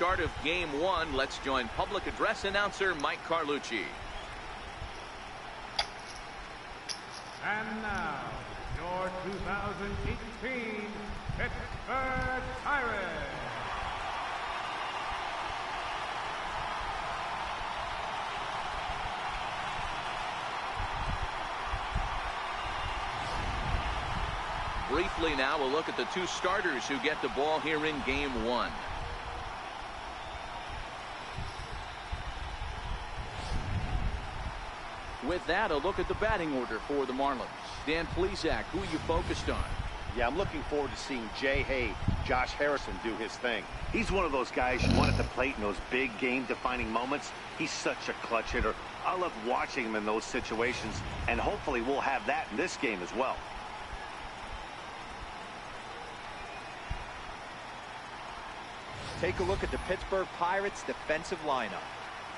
start of Game 1. Let's join public address announcer Mike Carlucci. And now, your 2018 Pittsburgh Pirates. Briefly now, we'll look at the two starters who get the ball here in Game 1. With that, a look at the batting order for the Marlins. Dan Plesac, who you focused on? Yeah, I'm looking forward to seeing Jay Hay, Josh Harrison do his thing. He's one of those guys you want at the plate in those big game-defining moments. He's such a clutch hitter. I love watching him in those situations, and hopefully we'll have that in this game as well. Take a look at the Pittsburgh Pirates defensive lineup.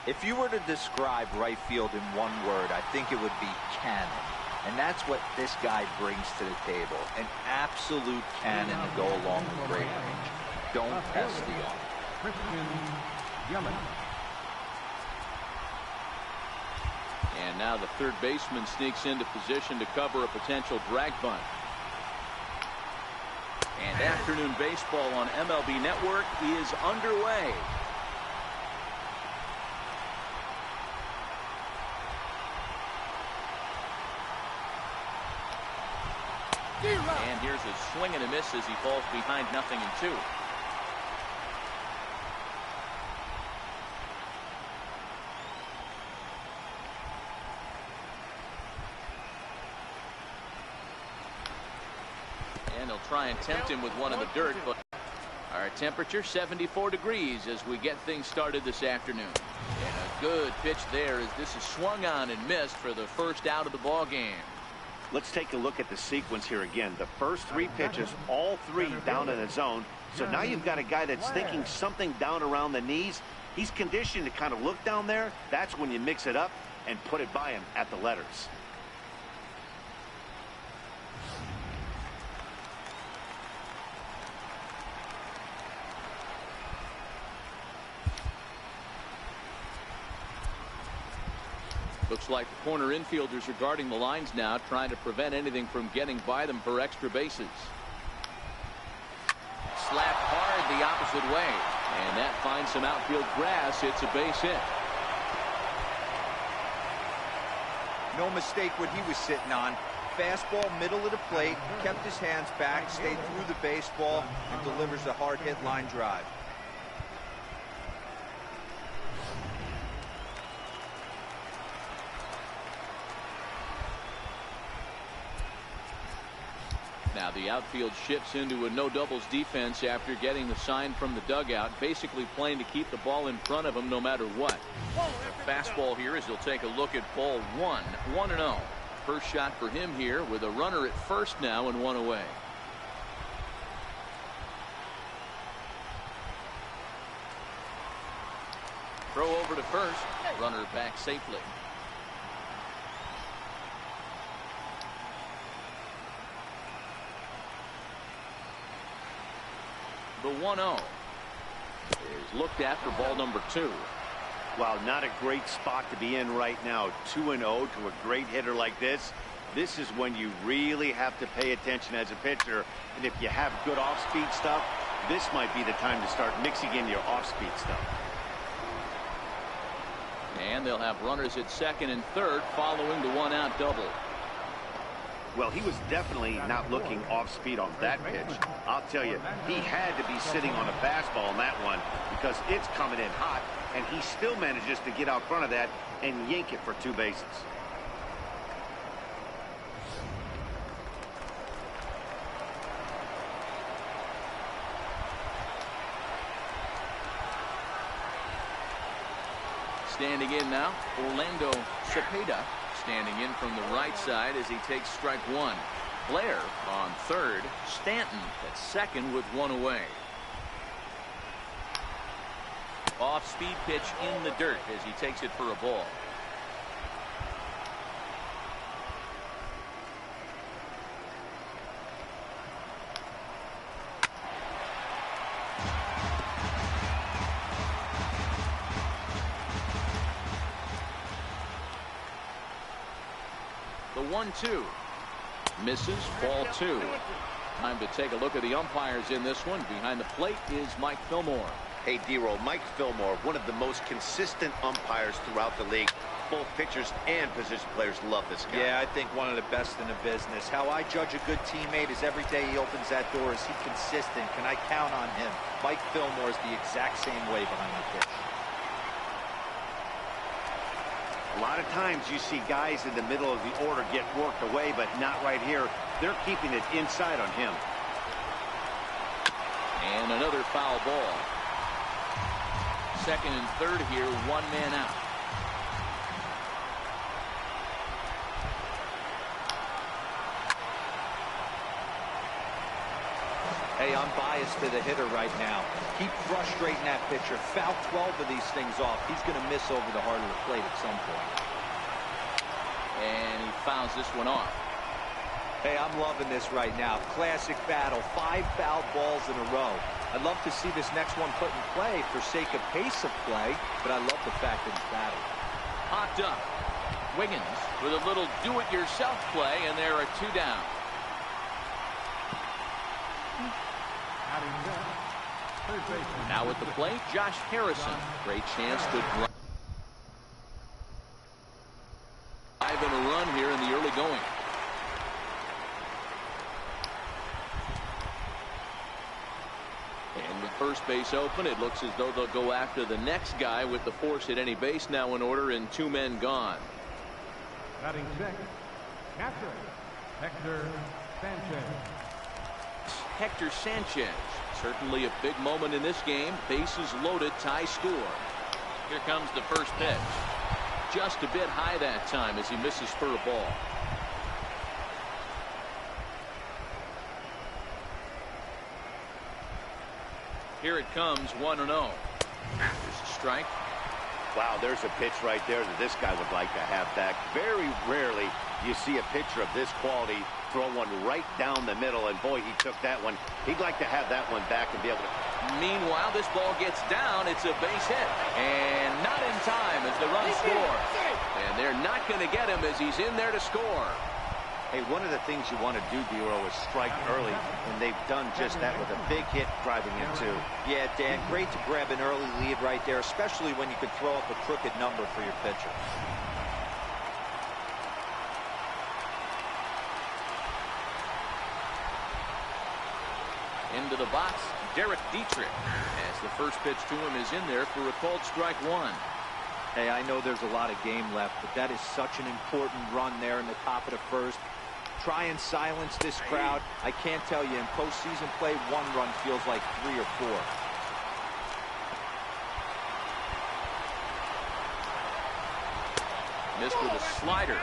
If you were to describe right field in one word, I think it would be cannon. And that's what this guy brings to the table. An absolute cannon to go along with great range. Don't test the arm. And now the third baseman sneaks into position to cover a potential drag bunt. And afternoon baseball on MLB Network is underway. And here's a swing and a miss as he falls behind 0-2. And he'll try and tempt him with one in the dirt, but our temperature 74 degrees as we get things started this afternoon. And a good pitch there as this is swung on and missed for the first out of the ball game. Let's take a look at the sequence here again. The first three pitches, all three down in the zone. So now you've got a guy that's thinking something down around the knees. He's conditioned to kind of look down there. That's when you mix it up and put it by him at the letters. Looks like the corner infielders are guarding the lines now, trying to prevent anything from getting by them for extra bases. Slapped hard the opposite way, and that finds some outfield grass. It's a base hit. No mistake what he was sitting on. Fastball middle of the plate, kept his hands back, stayed through the baseball, and delivers a hard hit line drive. Now the outfield shifts into a no doubles defense after getting the sign from the dugout, basically playing to keep the ball in front of him no matter what. A fastball here as he'll take a look at ball 1-0. First shot for him here with a runner at first now and one away. Throw over to first, runner back safely. The 1-0 is looked at for ball number 2. Wow, not a great spot to be in right now. 2-0 to a great hitter like this. This is when you really have to pay attention as a pitcher. And if you have good off-speed stuff, this might be the time to start mixing in your off-speed stuff. And they'll have runners at second and third following the one-out double. Well, he was definitely not looking off speed on that pitch. I'll tell you, he had to be sitting on a fastball on that one because it's coming in hot, and he still manages to get out front of that and yank it for 2 bases. Standing in now, Orlando Cepeda. Standing in from the right side as he takes strike 1. Blair on third. Stanton at second with 1 away. Off-speed pitch in the dirt as he takes it for a ball. 1-2. Misses, ball 2. Time to take a look at the umpires in this one. Behind the plate is Mike Fillmore. Hey, D-Roll, Mike Fillmore, one of the most consistent umpires throughout the league. Both pitchers and position players love this guy. Yeah, I think one of the best in the business. How I judge a good teammate is every day he opens that door. Is he consistent? Can I count on him? Mike Fillmore is the exact same way behind the pitch. A lot of times you see guys in the middle of the order get worked away, but not right here. They're keeping it inside on him. And another foul ball. Second and third here, one man out. Hey, I'm biased to the hitter right now. Keep frustrating that pitcher. Foul 12 of these things off. He's going to miss over the heart of the plate at some point. And he fouls this one off. Hey, I'm loving this right now. Classic battle. 5 foul balls in a row. I'd love to see this next one put in play for sake of pace of play, but I love the fact that he's battling. Popped up. Wiggins with a little do-it-yourself play, and there are 2 down. Now at the plate, Josh Harrison. Great chance to drive in a run here in the early going. And with first base open, it looks as though they'll go after the next guy with the force at any base now in order and 2 men gone. Batting second, catcher, Hector Sanchez. Hector Sanchez. Certainly a big moment in this game. Bases loaded, tie score. Here comes the first pitch. Just a bit high that time as he misses for a ball. Here it comes, 1-0. There's a strike. Wow, there's a pitch right there that this guy would like to have back. Very rarely do you see a pitcher of this quality throw one right down the middle, and boy, he took that one. He'd like to have that one back and be able to. Meanwhile, this ball gets down. It's a base hit, and not in time as the run scores. And they're not going to get him as he's in there to score. Hey, one of the things you want to do, D-Roll, is strike early, and they've done just that with a big hit driving in two. Yeah, Dan, great to grab an early lead right there, especially when you could throw up a crooked number for your pitcher. Into the box, Derek Dietrich, as the first pitch to him is in there for a called strike 1. Hey, I know there's a lot of game left, but that is such an important run there in the top of the first. Try and silence this crowd. I can't tell you, in postseason play, 1 run feels like 3 or 4. Missed with a slider.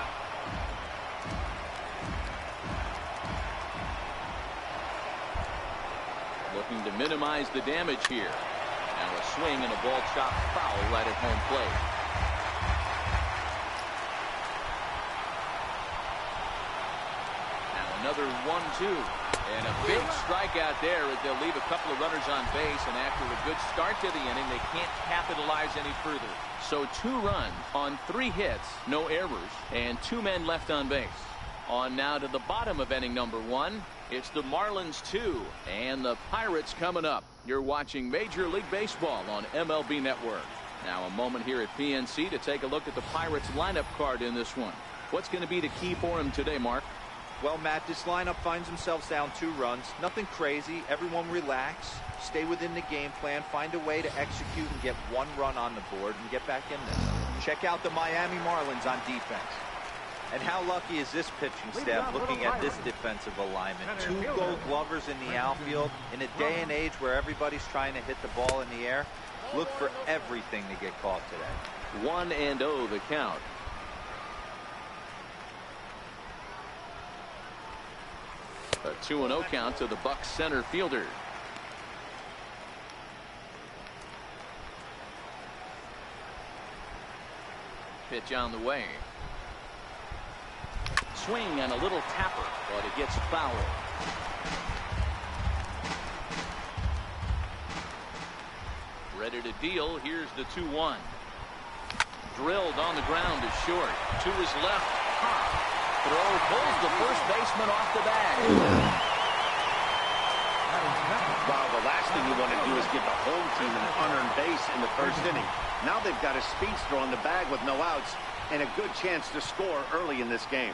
Looking to minimize the damage here. Now a swing and a ball chopped foul right at home plate. Now another 1-2. And a big strikeout there as they'll leave a couple of runners on base, and after a good start to the inning, they can't capitalize any further. So 2 runs on 3 hits, no errors, and 2 men left on base. On now to the bottom of inning number 1. It's the Marlins 2 and the Pirates coming up. You're watching Major League Baseball on MLB Network. Now a moment here at PNC to take a look at the Pirates lineup card in this one. What's going to be the key for him today, Mark? Well, Matt, this lineup finds themselves down 2 runs. Nothing crazy. Everyone relax. Stay within the game plan. Find a way to execute and get 1 run on the board and get back in there. Check out the Miami Marlins on defense. And how lucky is this pitching staff looking at this defensive alignment? 2 gold glovers in the outfield. In a day and age where everybody's trying to hit the ball in the air, look for everything to get caught today. 1-0 the count. A 2-0 count to the Bucs center fielder. Pitch on the way. Swing and a little tapper, but it gets foul. Ready to deal. Here's the 2-1. Drilled on the ground is short. To his left. High. throw pulls the first baseman off the bag. Well, the last thing you want to do is give the home team an unearned base in the first inning. Now they've got a speedster on the bag with no outs and a good chance to score early in this game.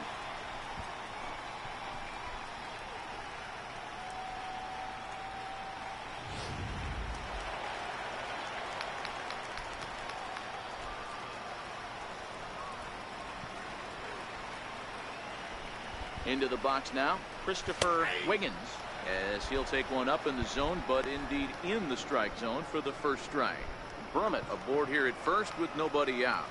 Into the box now, Christopher Wiggins, as he'll take one up in the zone, but indeed in the strike zone for the first strike. Brummett aboard here at first with nobody out.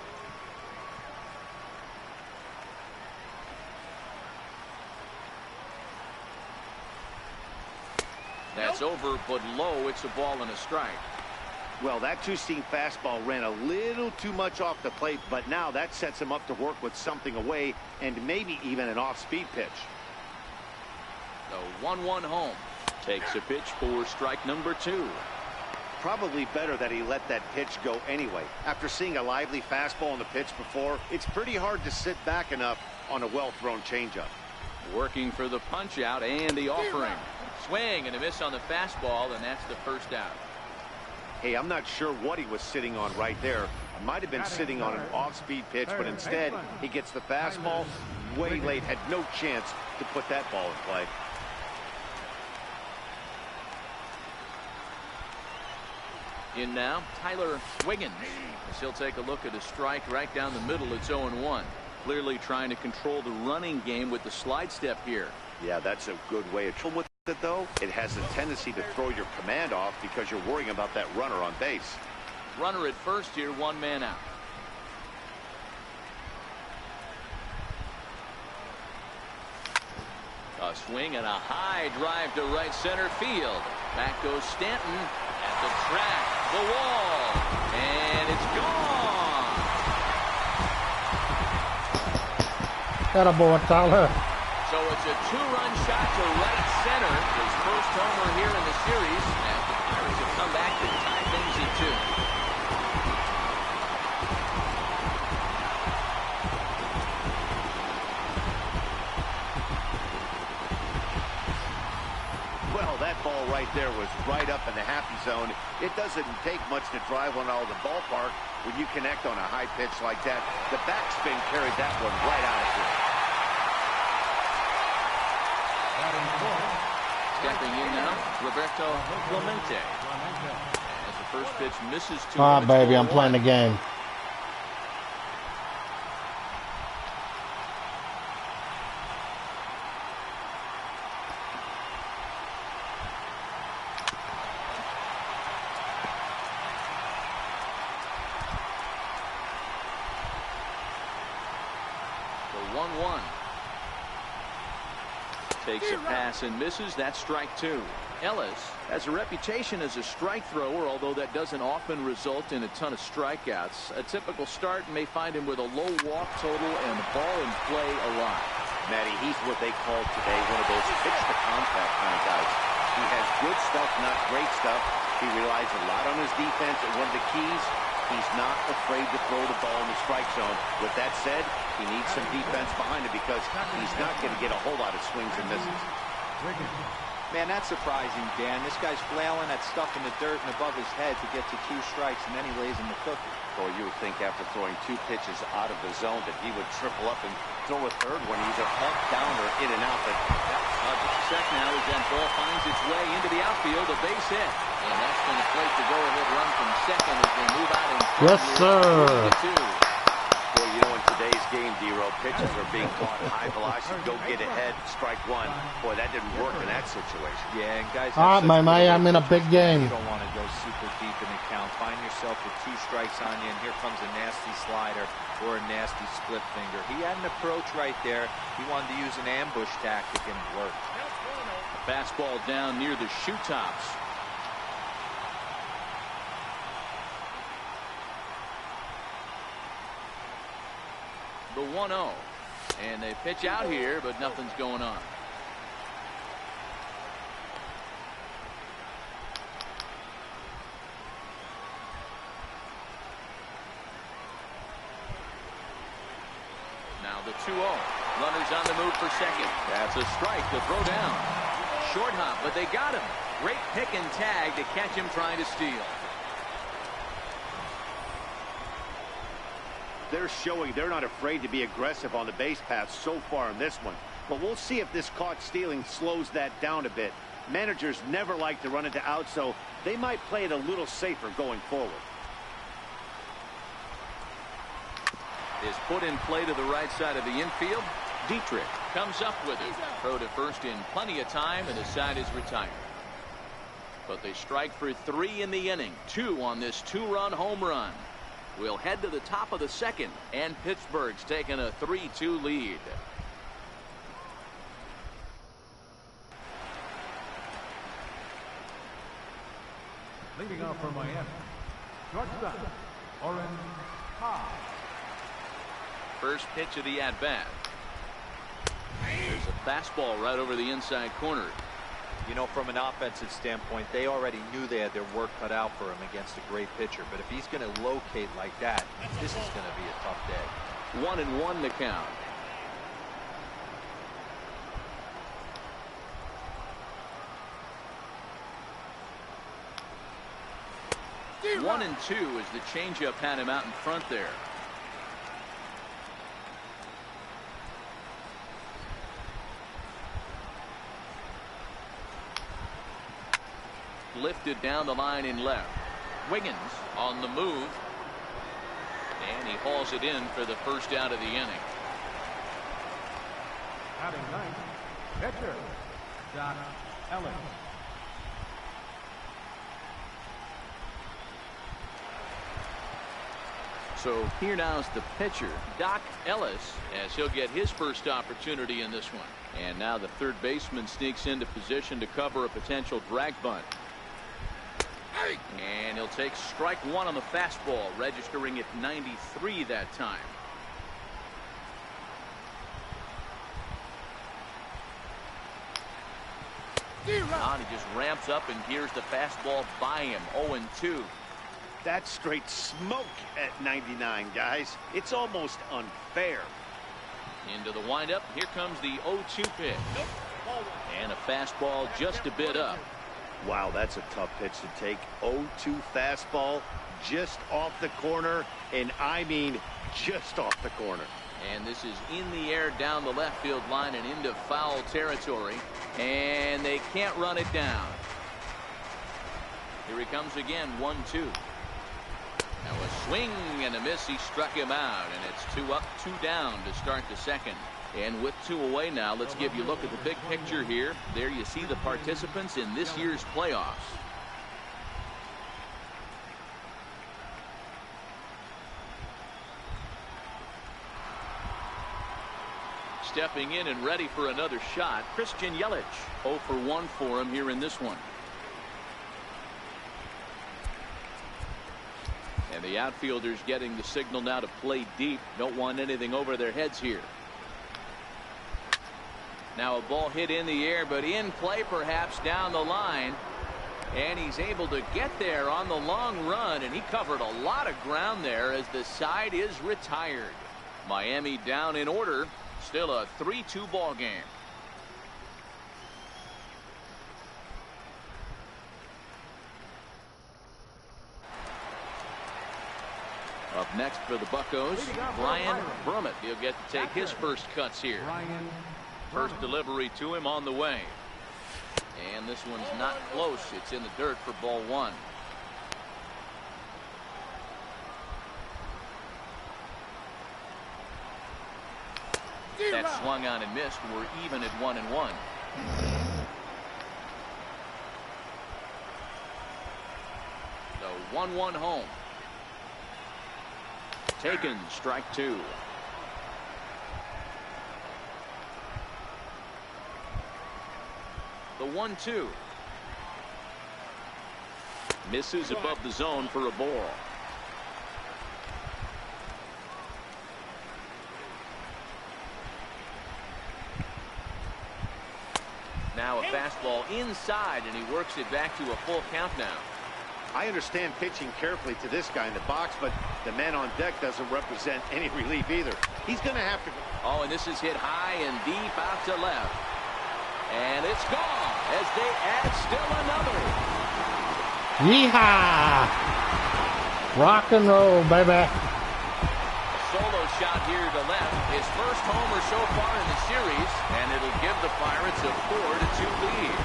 That's over, but low. It's a ball and a strike. Well, that two-seam fastball ran a little too much off the plate, but now that sets him up to work with something away and maybe even an off-speed pitch. The 1-1 home. Takes a pitch for strike number 2. Probably better that he let that pitch go anyway. After seeing a lively fastball on the pitch before, it's pretty hard to sit back enough on a well-thrown changeup. Working for the punch-out and the offering. Swing and a miss on the fastball, and that's the first out. Hey, I'm not sure what he was sitting on right there. It might have been sitting on an off-speed pitch, but instead he gets the fastball way late. Had no chance to put that ball in play. In now, Tyler Wiggins, as he'll take a look at a strike right down the middle. It's 0-1. Clearly trying to control the running game with the slide step here. Yeah, that's a good way of with it, though. It has a tendency to throw your command off because you're worrying about that runner on base. Runner at first here, 1 man out. A swing and a high drive to right center field. Back goes Stanton at the track, the wall, and it's gone. Attaboy, Tyler. So it's a 2-run shot to right center. His first homer here in the series, as the Pirates have come back to tie things at 2. Ball right there was right up in the happy zone. It doesn't take much to drive one out of the ballpark when you connect on a high pitch like that. The backspin carried that one right out of here. Stepping in now, Roberto Clemente. As the first pitch misses to Ah, him, baby, I'm playing the game. Takes a pass and misses. That's strike 2. Ellis has a reputation as a strike thrower, although that doesn't often result in a ton of strikeouts. A typical start may find him with a low walk total and ball in play a lot. Matty, he's what they call today one of those pitch to contact kind of guys. He has good stuff, not great stuff. He relies a lot on his defense, and one of the keys, he's not afraid to throw the ball in the strike zone. With that said, he needs some defense behind him because he's not going to get a whole lot of swings and misses. Man, that's surprising, Dan. This guy's flailing that stuff in the dirt and above his head to get to 2 strikes, and then he lays in the cookie. Well, you would think after throwing 2 pitches out of the zone that he would triple up and throw a third one, either up, down, or in and out. But just a sec now as that ball finds its way into the outfield, a base hit. And that's going to place the go-ahead run from second as they move out in front. Yes, sir. Well, you know, in today's game, D-Row, pitches are being caught high velocity. Go get ahead, strike 1. Boy, that didn't work in that situation. Yeah, and guys, All right, man, I'm in a big game. You don't want to go super deep in the count. Find yourself with 2 strikes on you, and here comes a nasty slider or a nasty split finger. He had an approach right there. He wanted to use an ambush tactic, and it worked. A fastball down near the shoe tops. The 1-0, and they pitch out here, but nothing's going on. Now the 2-0. Runners on the move for second. That's a strike to throw down. Short hop, but they got him. Great pick and tag to catch him trying to steal. They're showing they're not afraid to be aggressive on the base path so far in this one. But we'll see if this caught stealing slows that down a bit. Managers never like to run into out, so they might play it a little safer going forward. Is put in play to the right side of the infield. Dietrich comes up with it. Throw to first in plenty of time, and the side is retired. But they strike for 3 in the inning. 2 on this 2-run home run. We'll head to the top of the second, and Pittsburgh's taking a 3-2 lead. Leading off for Miami, shortstop, HOF. First pitch of the at-bat. There's a fastball right over the inside corner. You know, from an offensive standpoint, they already knew they had their work cut out for him against a great pitcher. But if he's going to locate like that, this is going to be a tough day. 1-1 the count. One and 2 as the changeup had him out in front there. Lifted down the line in left. Wiggins on the move. And he hauls it in for the first out of the inning. Batting ninth, pitcher, Ellis. So here now is the pitcher, Doc Ellis, as he'll get his first opportunity in this one. And now the third baseman sneaks into position to cover a potential drag bunt. And he'll take strike 1 on the fastball, registering at 93 that time. And he just ramps up and gears the fastball by him. 0-2. That's straight smoke at 99, guys. It's almost unfair. Into the windup. Here comes the 0-2 pitch. And a fastball just a bit up. Wow, that's a tough pitch to take. 0-2 fastball just off the corner, and I mean just off the corner. And this is in the air down the left field line and into foul territory. And they can't run it down. Here he comes again, 1-2. Now a swing and a miss. He struck him out, and it's 2 up, 2 down to start the second. And with 2 away now, let's give you a look at the big picture here. There you see the participants in this year's playoffs. Stepping in and ready for another shot, Christian Yelich. 0 for 1 for him here in this one. And the outfielders getting the signal now to play deep. Don't want anything over their heads here. Now a ball hit in the air, but in play perhaps down the line. And he's able to get there on the long run, and he covered a lot of ground there as the side is retired. Miami down in order. Still a 3-2 ball game. Up next for the Buccos, Brian Brummett. He'll get to take his first cuts here. First delivery to him on the way. And this one's not close. It's in the dirt for ball 1. That swung on and missed. We're even at 1-1. The 1-1 home. Taken, strike 2. The 1-2. Misses above the zone for a ball. Now a fastball inside, and he works it back to a full count now. I understand pitching carefully to this guy in the box, but the man on deck doesn't represent any relief either. He's going to have to. Oh, and this is hit high and deep out to left. And it's gone as they add still another. Yeehaw! Rock and roll, baby. A solo shot here to left. His first homer so far in the series, and it'll give the Pirates a 4-2 lead.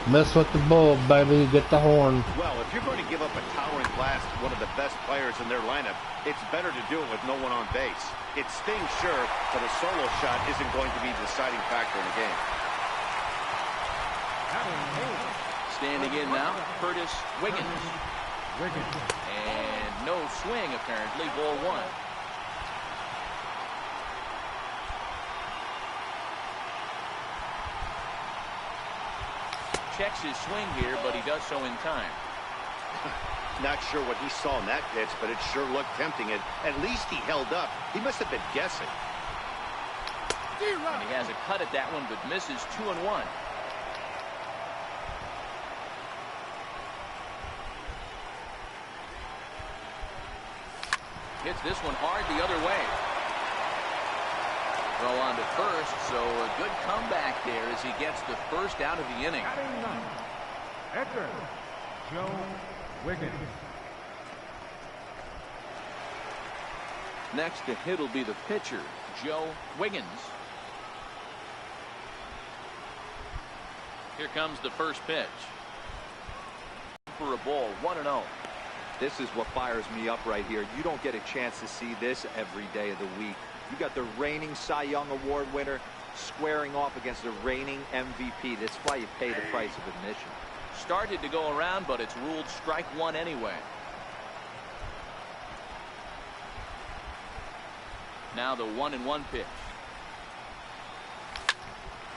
Mess with the bull, baby. Get the horn. Well, if you're going to give up a towering blast to one of the best players in their lineup, it's better to do it with no one on base. It stings, sure, but a solo shot isn't going to be the deciding factor in the game. Standing in now, Curtis Wiggins. And no swing, apparently. Ball one. Checks his swing here, but he does so in time. Not sure what he saw in that pitch, but it sure looked tempting. And at least he held up. He must have been guessing. And he has a cut at that one, but misses 2-1. Hits this one hard the other way. Throw on to first, so a good comeback there as he gets the first out of the inning. Edgar Joe Wiggins. Next to hit will be the pitcher, Joe Wiggins. Here comes the first pitch. For a ball, 1-0. This is what fires me up right here. You don't get a chance to see this every day of the week. You got the reigning Cy Young Award winner squaring off against the reigning MVP. That's why you pay the price of admission. Started to go around, but it's ruled strike one anyway. Now the 1-1 pitch.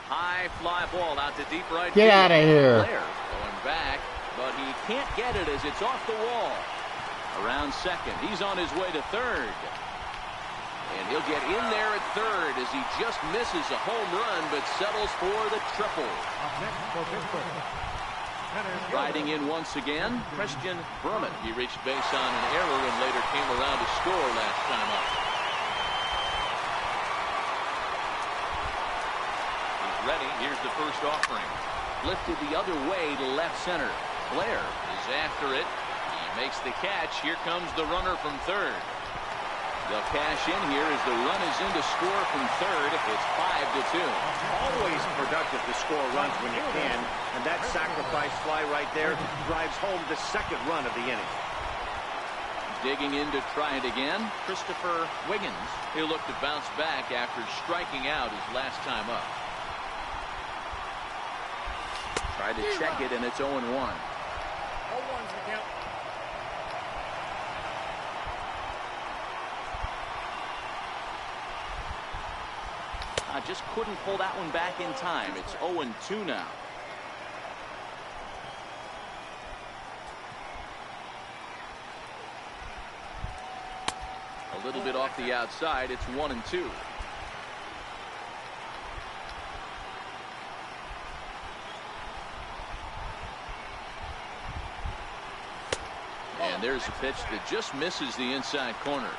High fly ball out to deep right. Get out of here. Blair going back, but he can't get it as it's off the wall. Around second. He's on his way to third. And he'll get in there at third as he just misses a home run, but settles for the triple. Riding in once again, Christian Brummett. He reached base on an error and later came around to score last time up. He's ready. Here's the first offering. Lifted the other way to left center. Blair is after it. He makes the catch. Here comes the runner from third. They'll cash in here as the run is in to score from third. It's 5-2. Always productive to score runs when you can, and that sacrifice fly right there drives home the second run of the inning. Digging in to try it again, Christopher Wiggins. He'll look to bounce back after striking out his last time up. Tried to check it, and it's 0-1. 0-1's the count. I just couldn't pull that one back in time. It's 0-2 now. A little bit off the outside. It's 1-2. And there's a pitch that just misses the inside corner.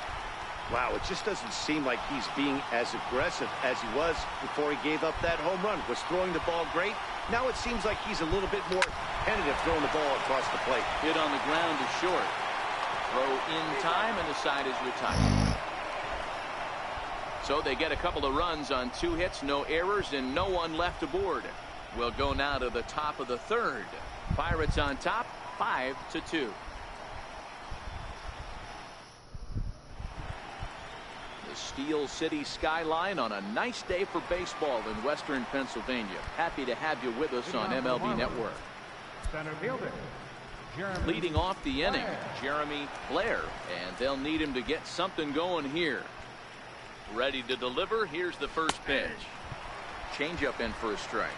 Wow, it just doesn't seem like he's being as aggressive as he was before he gave up that home run. Was throwing the ball great. Now it seems like he's a little bit more tentative throwing the ball across the plate. Hit on the ground to short. Throw in time, and the side is retired. So they get a couple of runs on 2 hits, no errors, and no one left aboard. We'll go now to the top of the third. Pirates on top, 5-2. The Steel City skyline on a nice day for baseball in western Pennsylvania. Happy to have you with us on MLB Network. Center fielder Leading off the inning, Jeremy Blair, and they'll need him to get something going here. Ready to deliver. Here's the first pitch. Changeup in for a strike.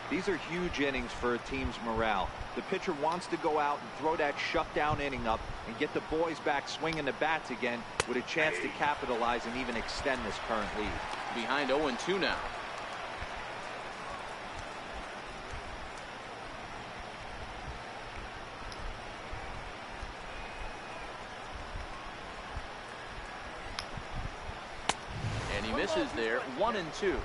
These are huge innings for a team's morale. The pitcher wants to go out and throw that shutdown inning up and get the boys back swinging the bats again with a chance to capitalize and even extend this current lead. Behind 0-2 now. And he misses there. 1-2.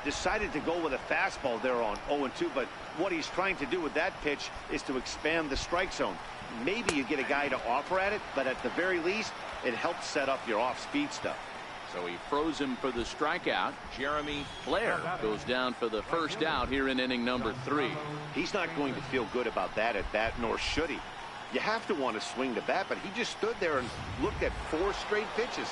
Decided to go with a fastball there on 0-2, but what he's trying to do with that pitch is to expand the strike zone. Maybe you get a guy to offer at it, but at the very least, it helps set up your off-speed stuff. So he froze him for the strikeout. Jeremy Blair goes down for the first out here in inning number 3. He's not going to feel good about that at bat, nor should he. You have to want to swing the bat, but he just stood there and looked at 4 straight pitches.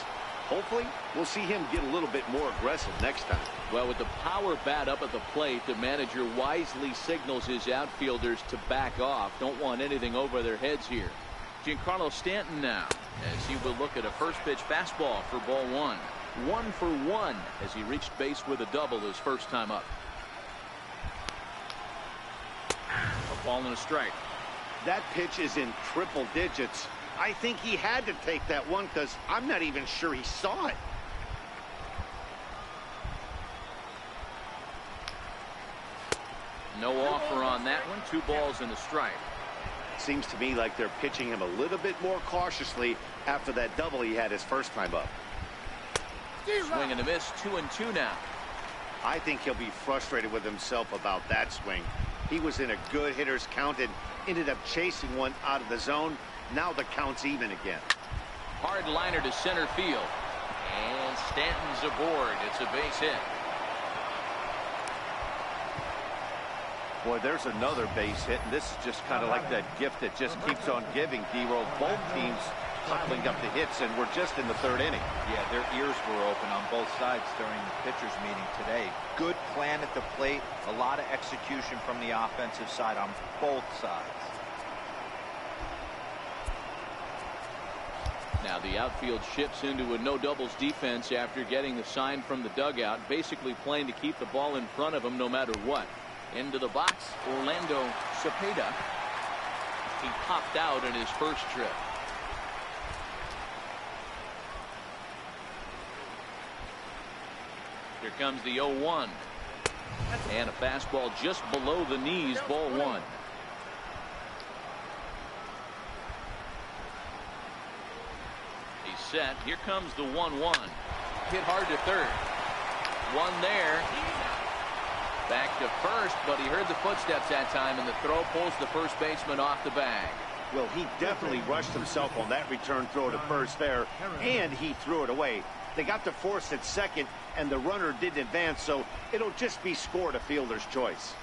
Hopefully, we'll see him get a little bit more aggressive next time. Well, with the power bat up at the plate, the manager wisely signals his outfielders to back off. Don't want anything over their heads here. Giancarlo Stanton now, as he will look at a first pitch fastball for ball 1. 1 for 1 as he reached base with a double his first time up. A ball and a strike. That pitch is in triple digits. I think he had to take that one because I'm not even sure he saw it. No offer on that one. 2 balls and a strike. Seems to me like they're pitching him a little bit more cautiously after that double he had his first time up. Swing and a miss. 2-2 now. I think he'll be frustrated with himself about that swing. He was in a good hitter's count and ended up chasing one out of the zone. Now the count's even again. Hard liner to center field. And Stanton's aboard. It's a base hit. Boy, there's another base hit, and this is just kind of like that gift that just keeps on giving, D-Roll. Both teams piling up the hits, and we're just in the 3rd inning. Yeah, their ears were open on both sides during the pitchers meeting today. Good plan at the plate, a lot of execution from the offensive side on both sides. Now the outfield shifts into a no doubles defense after getting the sign from the dugout, basically playing to keep the ball in front of him no matter what. Into the box, Orlando Cepeda. He popped out in his first trip. Here comes the 0-1. And a fastball just below the knees, ball 1. He's set. Here comes the 1-1. Hit hard to third. One there. Back to first, but he heard the footsteps that time, and the throw pulls the first baseman off the bag. Well, he definitely rushed himself on that return throw to first there, and he threw it away. They got to force at second, and the runner didn't advance, so it'll just be scored a fielder's choice.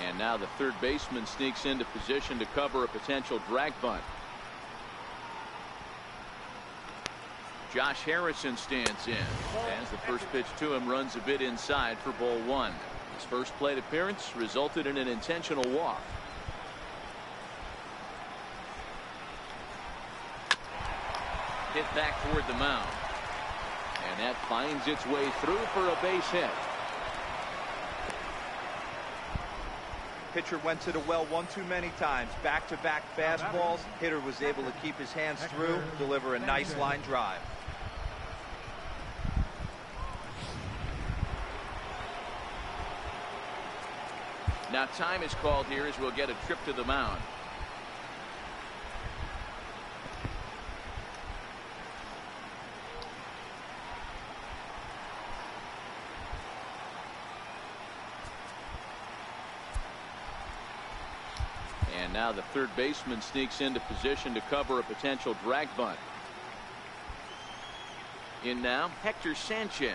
And now the third baseman sneaks into position to cover a potential drag bunt. Josh Harrison stands in as the first pitch to him runs a bit inside for ball 1. His first plate appearance resulted in an intentional walk. Hit back toward the mound, and that finds its way through for a base hit. Pitcher went to the well one too many times. Back-to-back fastballs. Hitter was able to keep his hands through, deliver a nice line drive. Now time is called here as we'll get a trip to the mound. And now the third baseman sneaks into position to cover a potential drag bunt. In now, Hector Sanchez.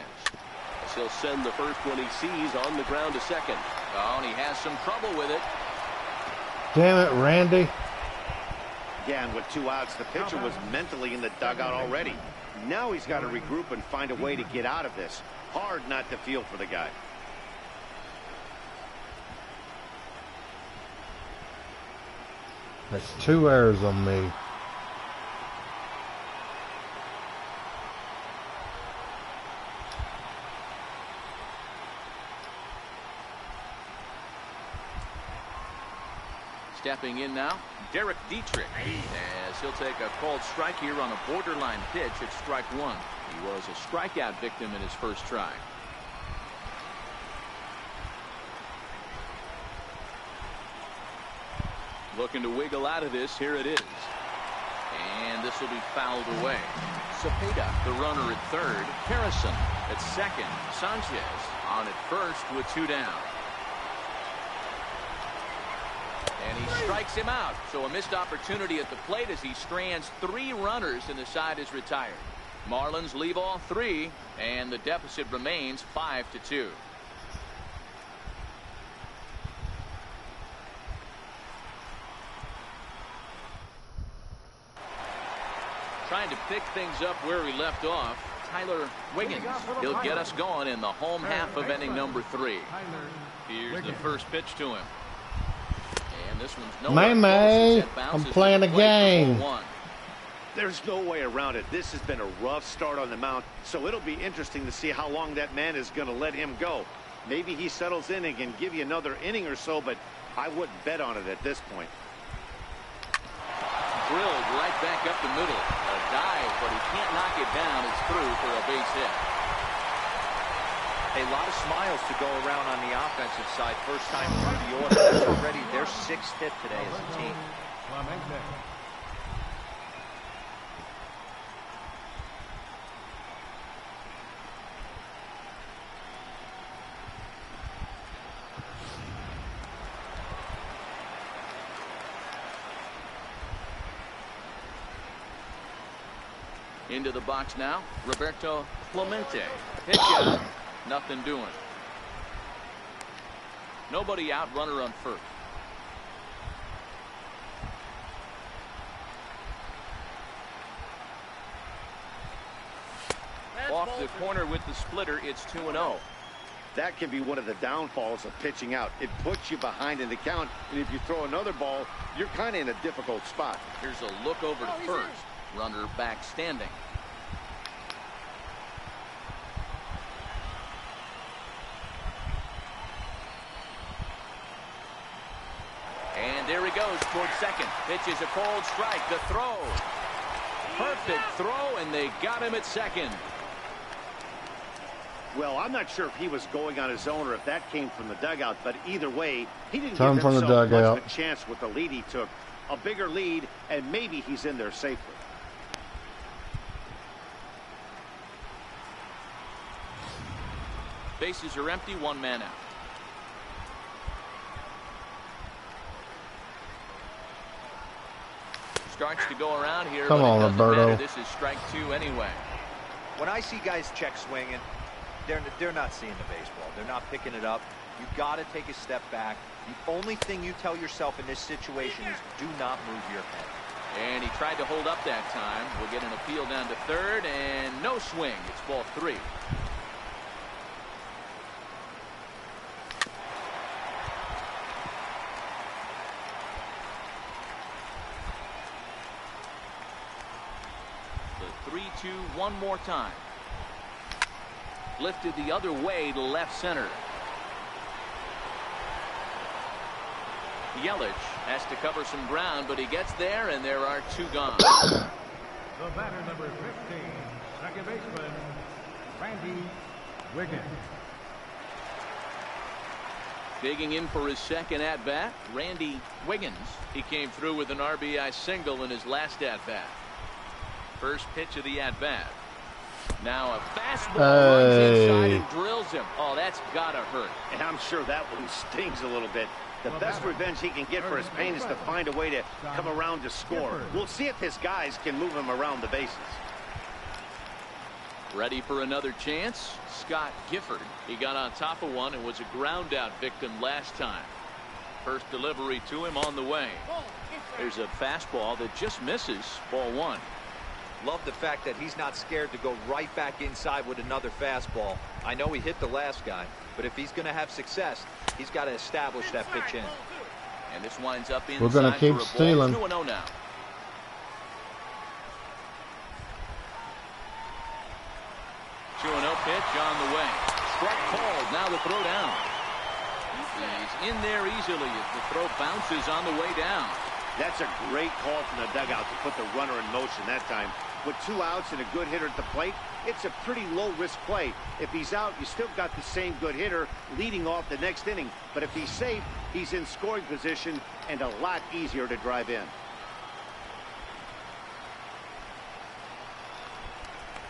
He'll send the first one he sees on the ground to second. Oh, and he has some trouble with it. Damn it, Randy. Yeah, and with 2 outs, the pitcher was mentally in the dugout already. Now he's got to regroup and find a way to get out of this. Hard not to feel for the guy. That's 2 errors on me. Stepping in now, Derek Dietrich, as he'll take a called strike here on a borderline pitch at strike one. He was a strikeout victim in his first try. Looking to wiggle out of this. Here it is. And this will be fouled away. Cepeda, the runner at third. Harrison at second. Sanchez on at first with 2 down. And he strikes him out. So a missed opportunity at the plate as he strands 3 runners and the side is retired. Marlins leave all 3, and the deficit remains 5-2. Trying to pick things up where he left off. Tyler Wiggins. He'll get us going in the home half of inning number 3. Here's the first pitch to him. And this one's no May, I'm playing a game. There's no way around it. This has been a rough start on the mound, so it'll be interesting to see how long that man is going to let him go. Maybe he settles in and can give you another inning or so, but I wouldn't bet on it at this point. Drilled right back up the middle. A dive, but he can't knock it down. It's through for a base hit. A lot of smiles to go around on the offensive side. First time through the order. That's already their 6th hit today as a team. Into the box now, Roberto Clemente. Pitch out, nothing doing. Nobody out, runner on first. Off the corner with the splitter, it's 2-0. That can be one of the downfalls of pitching out. It puts you behind in the count, and if you throw another ball, you're kind of in a difficult spot. Here's a look over to first. Runner back standing. And there he goes towards second. Pitches a cold strike. The throw. Perfect throw, and they got him at second. Well, I'm not sure if he was going on his own or if that came from the dugout, but either way, he didn't give from the himself much dugout. of a chance with the lead he took. A bigger lead, and maybe he's in there safely. Bases are empty, 1 man out. Starts to go around here. Come on, Roberto. This is strike 2 anyway. When I see guys check swinging, they're not seeing the baseball. They're not picking it up. You got to take a step back. The only thing you tell yourself in this situation is do not move your head. And he tried to hold up that time. We'll get an appeal down to third, and no swing. It's ball 3. The 3-2 one more time. Lifted the other way to left center. Yelich has to cover some ground, but he gets there, and there are 2 gone. The batter, number 15, second baseman, Randy Wiggins. Digging in for his second at-bat, Randy Wiggins. He came through with an RBI single in his last at-bat. First pitch of the at-bat. Now a fastball runs inside and drills him. Oh, that's gotta hurt. And I'm sure that one stings a little bit. The best revenge he can get for his pain is to find a way to come around to score. We'll see if his guys can move him around the bases. Ready for another chance? Scott Gifford. He got on top of one and was a ground out victim last time. First delivery to him on the way. There's a fastball that just misses. Ball 1. Love the fact that he's not scared to go right back inside with another fastball. I know he hit the last guy, but if he's going to have success, he's got to establish that pitch in. And this winds up inside. We're going to keep for a stealing. ball. 2-0 now. Pitch on the way. Strike called. Now the throw down. He's in there easily as the throw bounces on the way down. That's a great call from the dugout to put the runner in motion that time. With 2 outs and a good hitter at the plate, it's a pretty low-risk play. If he's out, you still got the same good hitter leading off the next inning. But if he's safe, he's in scoring position and a lot easier to drive in.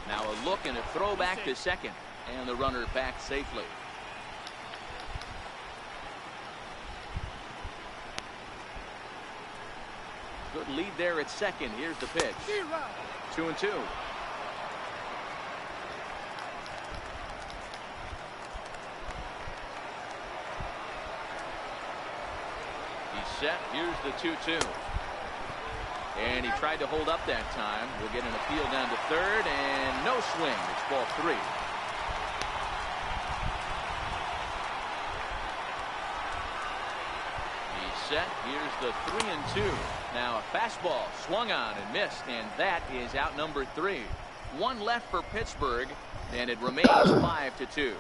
Now a look and a throw back to second. And the runner back safely. Good lead there at second. Here's the pitch. 2-2. He's set. Here's the 2-2. And he tried to hold up that time. We'll get an appeal down to third, and no swing. It's ball 3. He's set. Here's the 3-2. Now a fastball swung on and missed, and that is out number 3. 1 left for Pittsburgh, and it remains 5-2.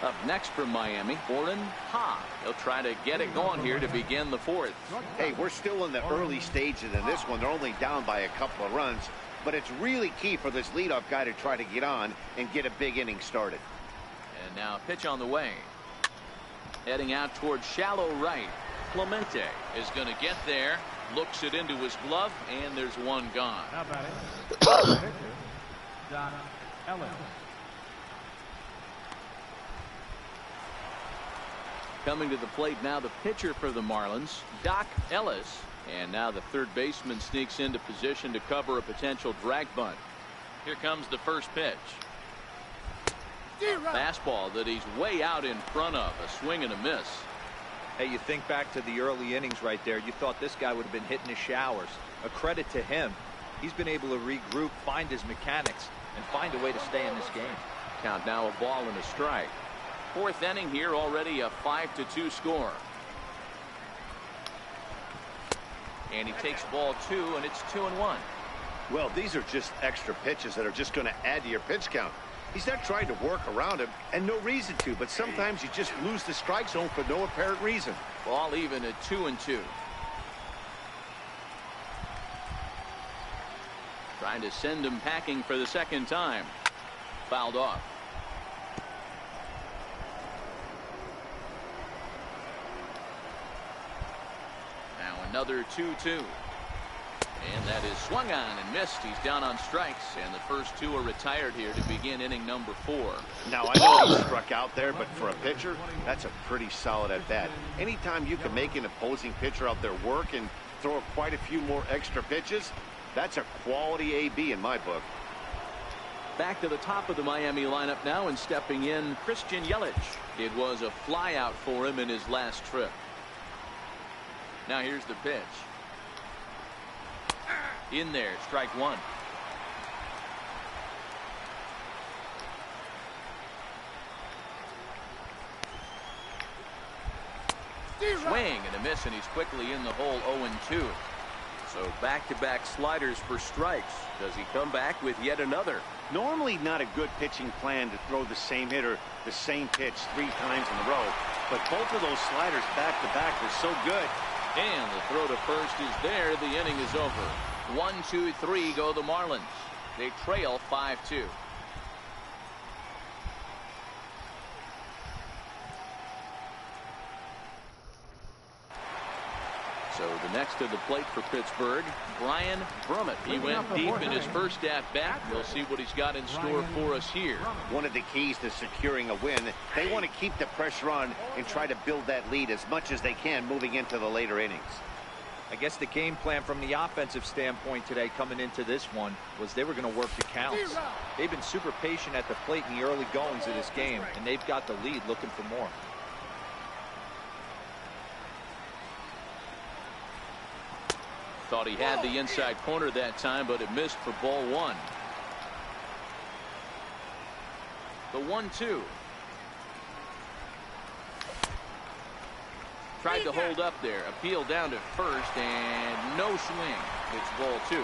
Up next for Miami, HOF. They'll try to get it going here to begin the 4th. Hey, we're still in the early stages in this one. They're only down by a couple of runs, but it's really key for this leadoff guy to try to get on and get a big inning started. And now pitch on the way. Heading out towards shallow right. Clemente is going to get there. Looks it into his glove, and there's 1 gone. Now batting, Doc Ellis. Coming to the plate now, the pitcher for the Marlins, Doc Ellis. And now the third baseman sneaks into position to cover a potential drag bunt. Here comes the first pitch. Fastball that he's way out in front of. A swing and a miss. Hey, you think back to the early innings right there. You thought this guy would have been hitting his showers. A credit to him. He's been able to regroup, find his mechanics, and find a way to stay in this game. Count now a ball and a strike. 4th inning here, already a 5-2 score. And he takes ball 2, and it's 2-1. Well, these are just extra pitches that are just going to add to your pitch count. He's not trying to work around him, and no reason to, but sometimes you just lose the strike zone for no apparent reason. Ball even at 2-2. Trying to send him packing for the second time. Fouled off. Now another 2-2. And that is swung on and missed. He's down on strikes, and the first 2 are retired here to begin inning number 4. Now, I know he struck out there, but for a pitcher, that's a pretty solid at bat. Anytime you can make an opposing pitcher out there work and throw quite a few more extra pitches, that's a quality AB in my book. Back to the top of the Miami lineup now, and stepping in, Christian Yelich. It was a fly out for him in his last trip. Now here's the pitch. In there, strike 1. Swing and a miss, and he's quickly in the hole. 0-2. So back-to-back sliders for strikes. Does he come back with yet another? Normally not a good pitching plan to throw the same hitter the same pitch 3 times in a row, but both of those sliders back-to-back were so good. And the throw to first is there. The inning is over. 1-2-3 go the Marlins. They trail 5-2. So the next to the plate for Pittsburgh, Brian Brummett. He went deep in his first at-bat. We'll see what he's got in store for us here. One of the keys to securing a win, they want to keep the pressure on and try to build that lead as much as they can moving into the later innings. I guess the game plan from the offensive standpoint today coming into this one was they were going to work the counts. They've been super patient at the plate in the early goings of this game, and they've got the lead looking for more. Thought he had the inside corner that time, but it missed for ball 1. The 1-2. Tried to hold up there. Appeal down to first, and no swing. It's ball 2.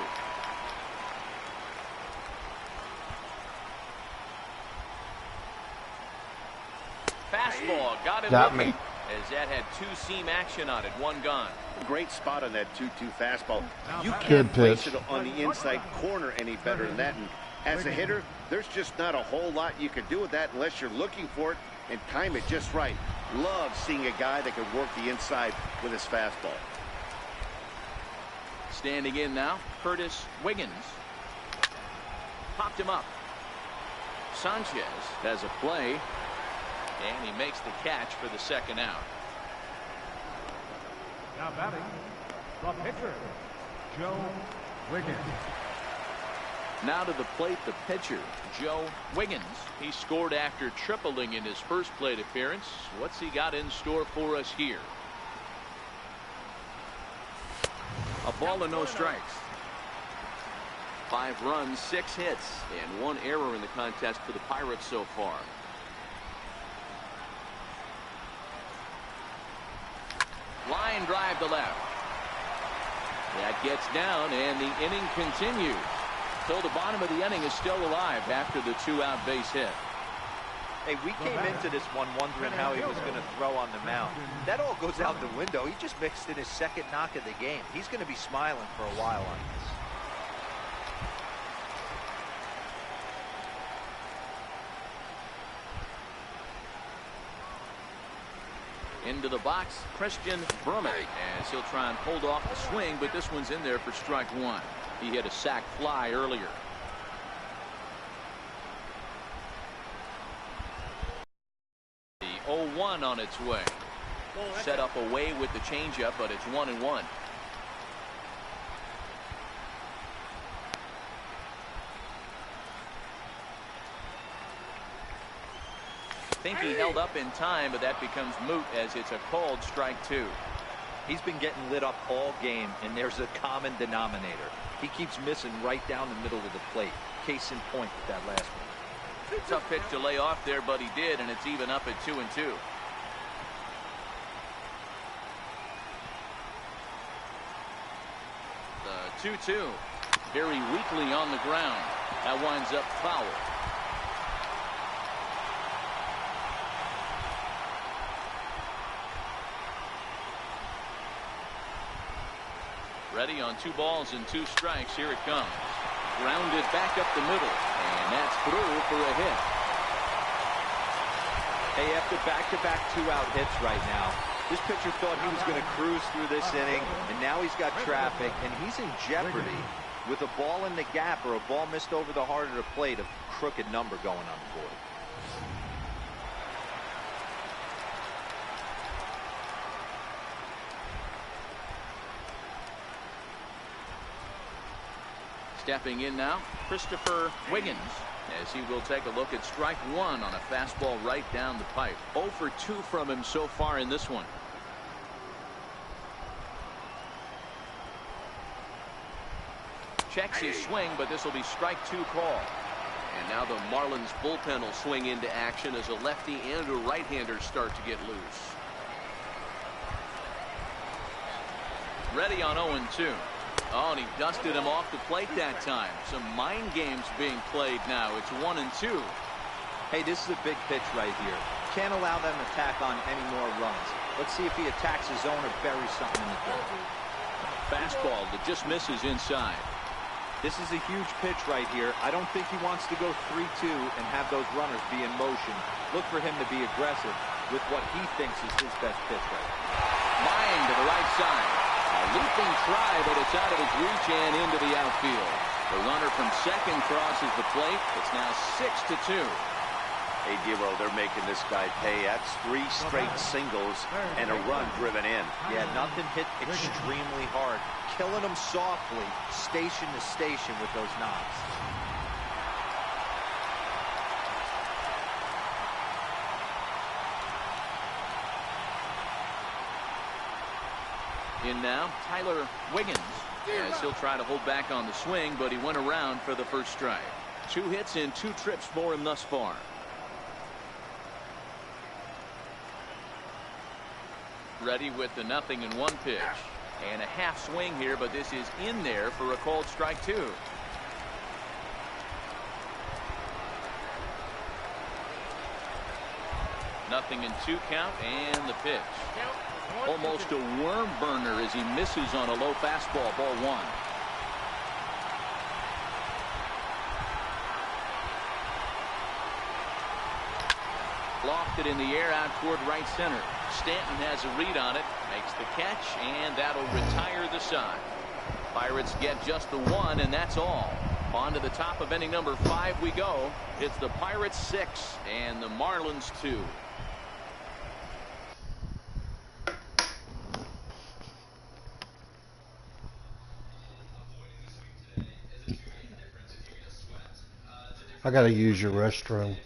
Fastball got him looking, as that had 2-seam action on it. 1 gone. Great spot on that 2-2 fastball. You Good can't place pitch. it on the inside corner any better than that. And as a hitter, there's just not a whole lot you can do with that unless you're looking for it and time it just right. Love seeing a guy that can work the inside with his fastball. Standing in now, Curtis Wiggins. Popped him up. Sanchez has a play, and he makes the catch for the 2nd out. Now batting, the pitcher, Joe Wiggins. Now to the plate, the pitcher, Joe Wiggins. He scored after tripling in his first plate appearance. What's he got in store for us here? A ball and no strikes. 5 runs, 6 hits, and 1 error in the contest for the Pirates so far. Line drive to left. That gets down, and the inning continues. Till the bottom of the inning is still alive after the 2-out base hit. Hey, we came into this one wondering how he was going to throw on the mound. That all goes out the window. He just mixed in his 2nd knock of the game. He's going to be smiling for a while on this. Into the box, Christian Brummett, as he'll try and hold off the swing, but this one's in there for strike 1. He hit a sac fly earlier. The 0-1 on its way. Set up away with the changeup, but it's 1-1. Think he held up in time, but that becomes moot as it's a called strike 2. He's been getting lit up all game, and there's a common denominator. He keeps missing right down the middle of the plate. Case in point with that last one. Tough pitch to lay off there, but he did, and it's even up at 2-2. The 2-2. Very weakly on the ground. That winds up foul. Ready on 2 balls and 2 strikes. Here it comes. Grounded back up the middle, and that's through for a hit. Hey, after back-to-back 2-out hits right now, this pitcher thought he was going to cruise through this inning, and now he's got traffic, and he's in jeopardy with a ball in the gap or a ball missed over the heart of the plate, a crooked number going on the board. Stepping in now, Christopher Wiggins, as he will take a look at strike 1 on a fastball right down the pipe. 0 for 2 from him so far in this one. Checks his swing, but this will be strike 2 call. And now the Marlins bullpen will swing into action as a lefty and a right-hander start to get loose. Ready on 0-2. Oh, and he dusted him off the plate that time. Some mind games being played now. It's 1-2. Hey, this is a big pitch right here. Can't allow them to tack on any more runs. Let's see if he attacks his zone or buries something in the dirt. Fastball that just misses inside. This is a huge pitch right here. I don't think he wants to go 3-2 and have those runners be in motion. Look for him to be aggressive with what he thinks is his best pitch right now. Line to the right side. A leaping try, but it's out of his reach and into the outfield. The runner from second crosses the plate. It's now 6-2. Hey, Dero, they're making this guy pay. That's 3 straight singles and a run driven in. Yeah, nothing hit extremely hard. Killing them softly, station to station with those knocks. In now, Tyler Wiggins, as he'll try to hold back on the swing, but he went around for the first strike. 2 hits and 2 trips for him thus far. ready with the 0-1 pitch. And a half swing here, but this is in there for a called strike 2. Nothing in 2 count, and the pitch. Almost a worm burner as he misses on a low fastball, ball 1. Lofted in the air out toward right center. Stanton has a read on it, makes the catch, and that'll retire the side. Pirates get just the 1, and that's all. On to the top of inning number 5 we go. It's the Pirates 6 and the Marlins 2. I gotta use your restroom.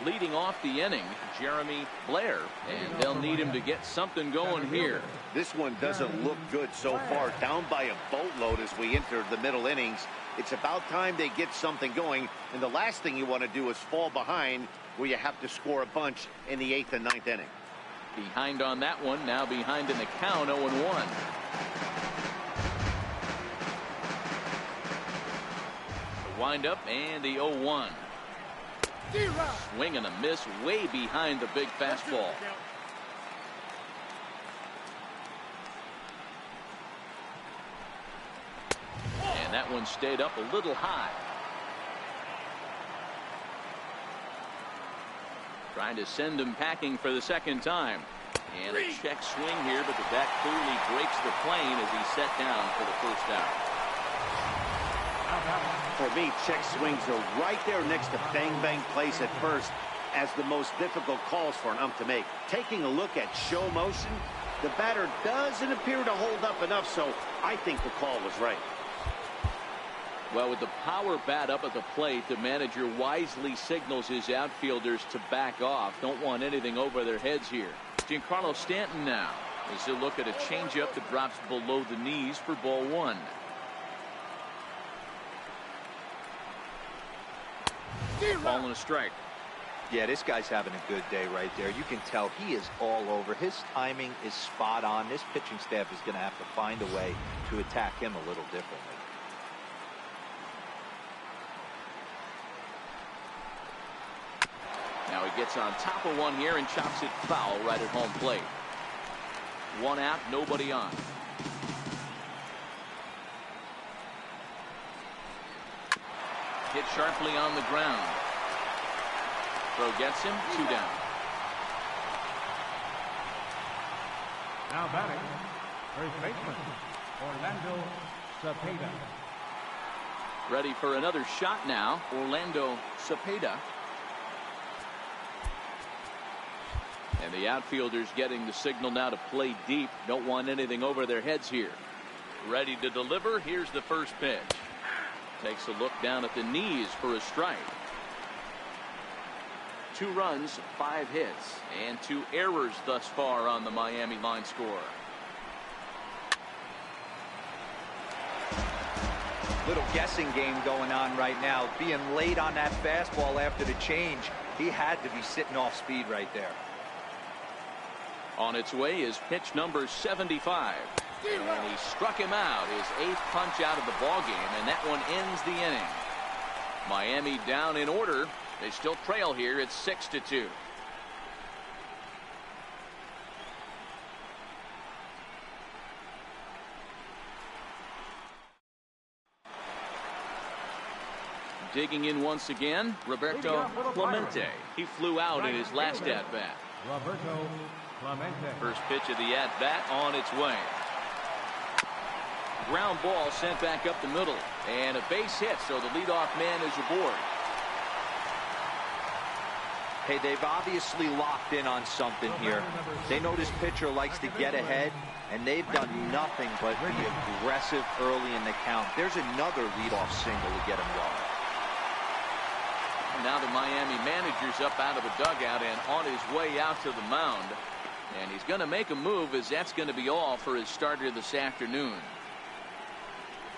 Leading off the inning, Jeremy Blair, and they'll need him to get something going here. This one doesn't look good so far. Down by a boatload as we enter the middle innings. It's about time they get something going, and the last thing you want to do is fall behind where you have to score a bunch in the 8th and 9th inning. Behind on that one, now behind in the count, 0-1. The windup and the 0-1. Swing and a miss way behind the big fastball. And that one stayed up a little high. Trying to send him packing for the second time. And a check swing here, but the bat clearly breaks the plane as he's set down for the first out. For me, check swings are right there next to bang-bang plays at first as the most difficult calls for an ump to make. Taking a look at show motion, the batter doesn't appear to hold up enough, so I think the call was right. Well, with the power bat up at the plate, the manager wisely signals his outfielders to back off. Don't want anything over their heads here. Giancarlo Stanton now as he'll look at a changeup that drops below the knees for ball 1. Ball and a strike. Yeah, this guy's having a good day right there. You can tell he is all over. His timing is spot on. This pitching staff is going to have to find a way to attack him a little differently. Now he gets on top of one here and chops it foul right at home plate. 1 out, nobody on. Hit sharply on the ground. Throw gets him. 2 down. Now batting, first baseman, Orlando Cepeda. Ready for another shot now, Orlando Cepeda. And the outfielders getting the signal now to play deep. Don't want anything over their heads here. Ready to deliver. Here's the first pitch. Takes a look down at the knees for a strike. 2 runs, 5 hits, and 2 errors thus far on the Miami line score. Little guessing game going on right now. Being late on that fastball after the change. He had to be sitting off speed right there. On its way is pitch number 75. And he struck him out, his 8th punch out of the ball game, and that one ends the inning. Miami down in order. They still trail here. It's 6-2. Digging in once again, Roberto Clemente. He flew out in his last at-bat. Roberto Clemente. First pitch of the at-bat on its way. Ground ball sent back up the middle, and a base hit, so the leadoff man is aboard. Hey, they've obviously locked in on something here. They know this pitcher likes to get ahead, and they've done nothing but be aggressive early in the count. There's another leadoff single to get him going. Now the Miami manager's up out of the dugout and on his way out to the mound. And he's going to make a move, as that's going to be all for his starter this afternoon.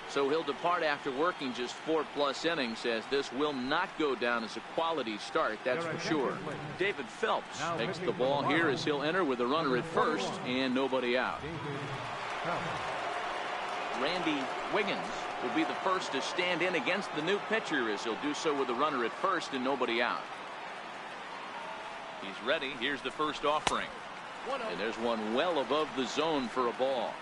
So he'll depart after working just 4+ innings, as this will not go down as a quality start, that's for sure. David Phelps takes the ball here as he'll enter with a runner at first and nobody out. Randy Wiggins will be the first to stand in against the new pitcher, as he'll do so with a runner at first and nobody out. He's ready. Here's the first offering. And there's one well above the zone for a ball.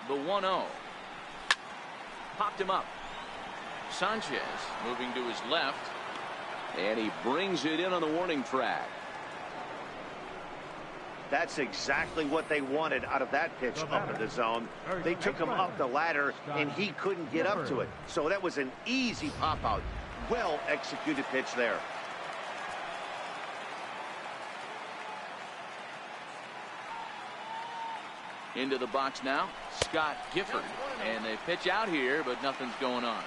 The 1-0. Popped him up. Sanchez moving to his left. And he brings it in on the warning track. That's exactly what they wanted out of that pitch up in the zone. They took him up the ladder, and he couldn't get up to it. So that was an easy pop-out. Well executed pitch there. Into the box now, Scott Gifford. And they pitch out here, but nothing's going on.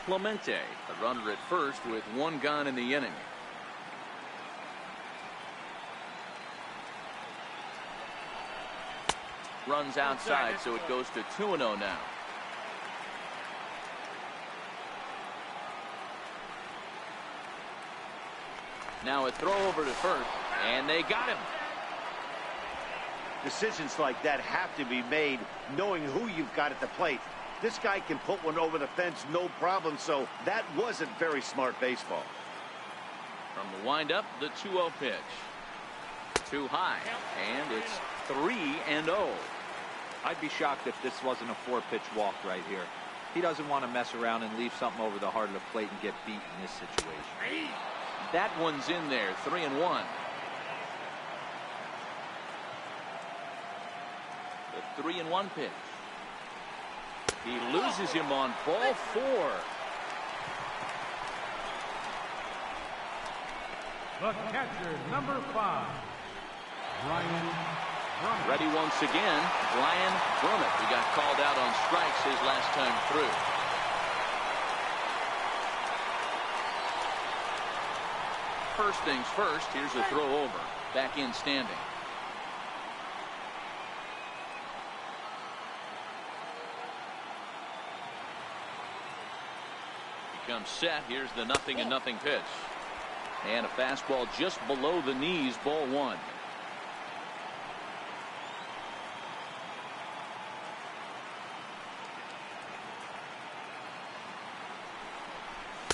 Clemente, a runner at first with 1 gone in the inning. Runs outside, so it goes to 2-0 now. Now a throw over to first, and they got him. Decisions like that have to be made knowing who you've got at the plate. This guy can put one over the fence no problem, so that wasn't very smart baseball. From the windup, the 2-0 pitch. Too high, and it's 3-0. I'd be shocked if this wasn't a 4-pitch walk right here. He doesn't want to mess around and leave something over the heart of the plate and get beat in this situation. That one's in there. 3-1. The 3-1 pitch. He loses him on ball 4. The catcher, number 5, Ryan Brummett. Ready once again, Ryan Brummett. He got called out on strikes his last time through. First things first, here's a throw over. Back in standing. He comes set. Here's the 0-0 pitch. And a fastball just below the knees, ball 1.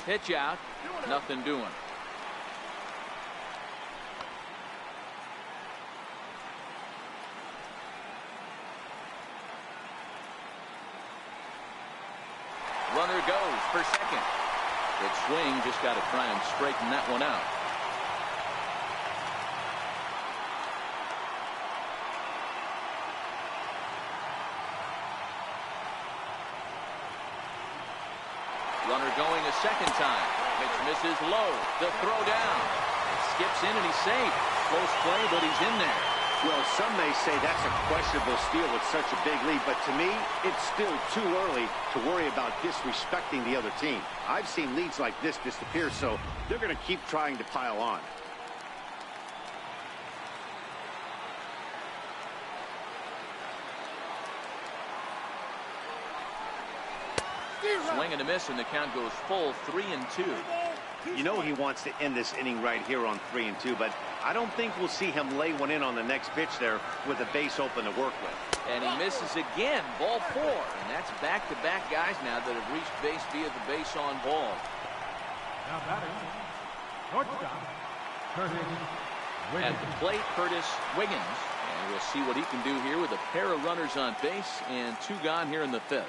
Pitch out, nothing doing. Runner goes for second. Good swing, just got to try and straighten that one out. Runner going a second time. Pitch misses low. The throw down. It skips in and he's safe. Close play, but he's in there. Well, some may say that's a questionable steal with such a big lead, but to me, it's still too early to worry about disrespecting the other team. I've seen leads like this disappear, so they're going to keep trying to pile on. Swing and a miss, and the count goes full 3-2. You know he wants to end this inning right here on 3-2, but I don't think we'll see him lay one in on the next pitch there with a base open to work with. And he misses again, ball 4. And that's back-to-back guys now that have reached base via the base on ball. Now batting, shortstop, Curtis Wiggins. At the plate, Curtis Wiggins. And we'll see what he can do here with a pair of runners on base and 2 gone here in the 5th.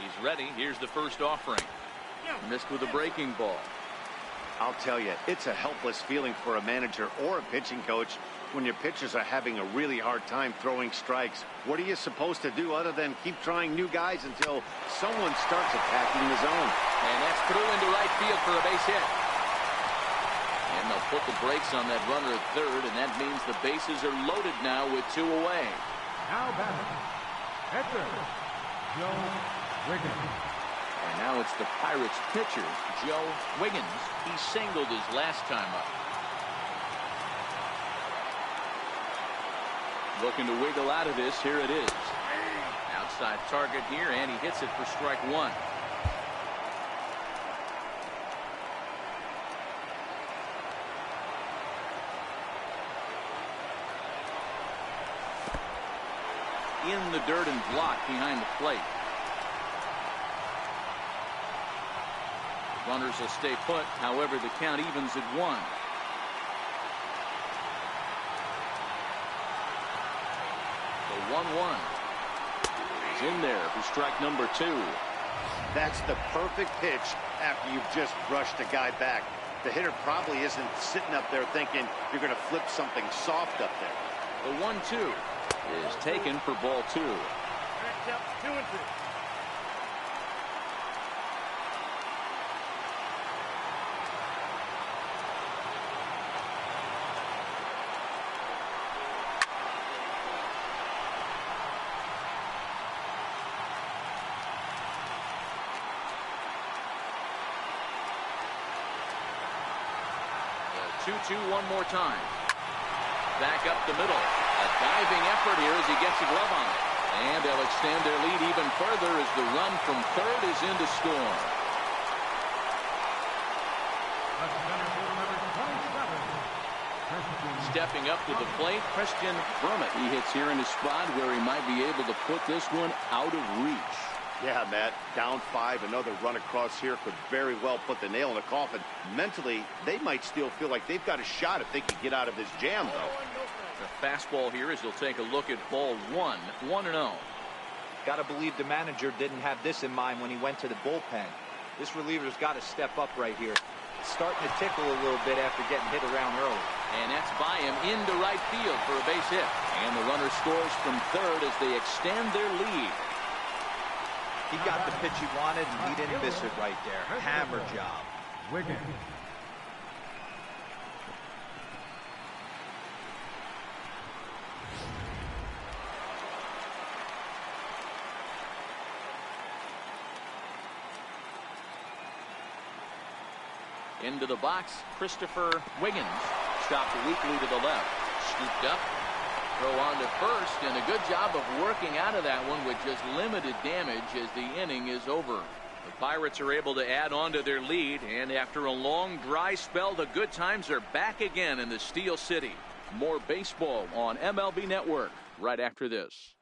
He's ready. Here's the first offering. Missed with a breaking ball. I'll tell you, it's a helpless feeling for a manager or a pitching coach when your pitchers are having a really hard time throwing strikes. What are you supposed to do other than keep trying new guys until someone starts attacking the zone? And that's through into right field for a base hit. And they'll put the brakes on that runner at third, and that means the bases are loaded now with 2 away. Now batting, Hector Joe Wiggins. And now it's the Pirates pitcher, Joe Wiggins. He singled his last time up. Looking to wiggle out of this. Here it is. Outside target here, and he hits it for strike 1. In the dirt and blocked behind the plate. Runners will stay put. However, the count evens at 1. The 1-1. He's in there for strike number 2. That's the perfect pitch after you've just brushed a guy back. The hitter probably isn't sitting up there thinking you're going to flip something soft up there. The 1-2 is taken for ball 2. 2-2. The 2-2 one more time. Back up the middle. A diving effort here as he gets a glove on it. And they'll extend their lead even further as the run from third is in to score. Stepping up to the plate, Christian Brummett. He hits here in a spot where he might be able to put this one out of reach. Yeah, Matt, down 5, another run across here could very well put the nail in the coffin. Mentally, they might still feel like they've got a shot if they can get out of this jam, though. The fastball here as he'll take a look at ball 1, 1-0. Got to believe the manager didn't have this in mind when he went to the bullpen. This reliever's got to step up right here. It's starting to tickle a little bit after getting hit around early. And that's by him into right field for a base hit. And the runner scores from third as they extend their lead. He got the pitch he wanted, and he didn't miss it right there. Hammer job. Wiggins. Into the box, Christopher Wiggins. Chopped weakly to the left. Scooped up. Throw on to first, and a good job of working out of that one with just limited damage as the inning is over. The Pirates are able to add on to their lead, and after a long dry spell, the good times are back again in the Steel City. More baseball on MLB Network right after this.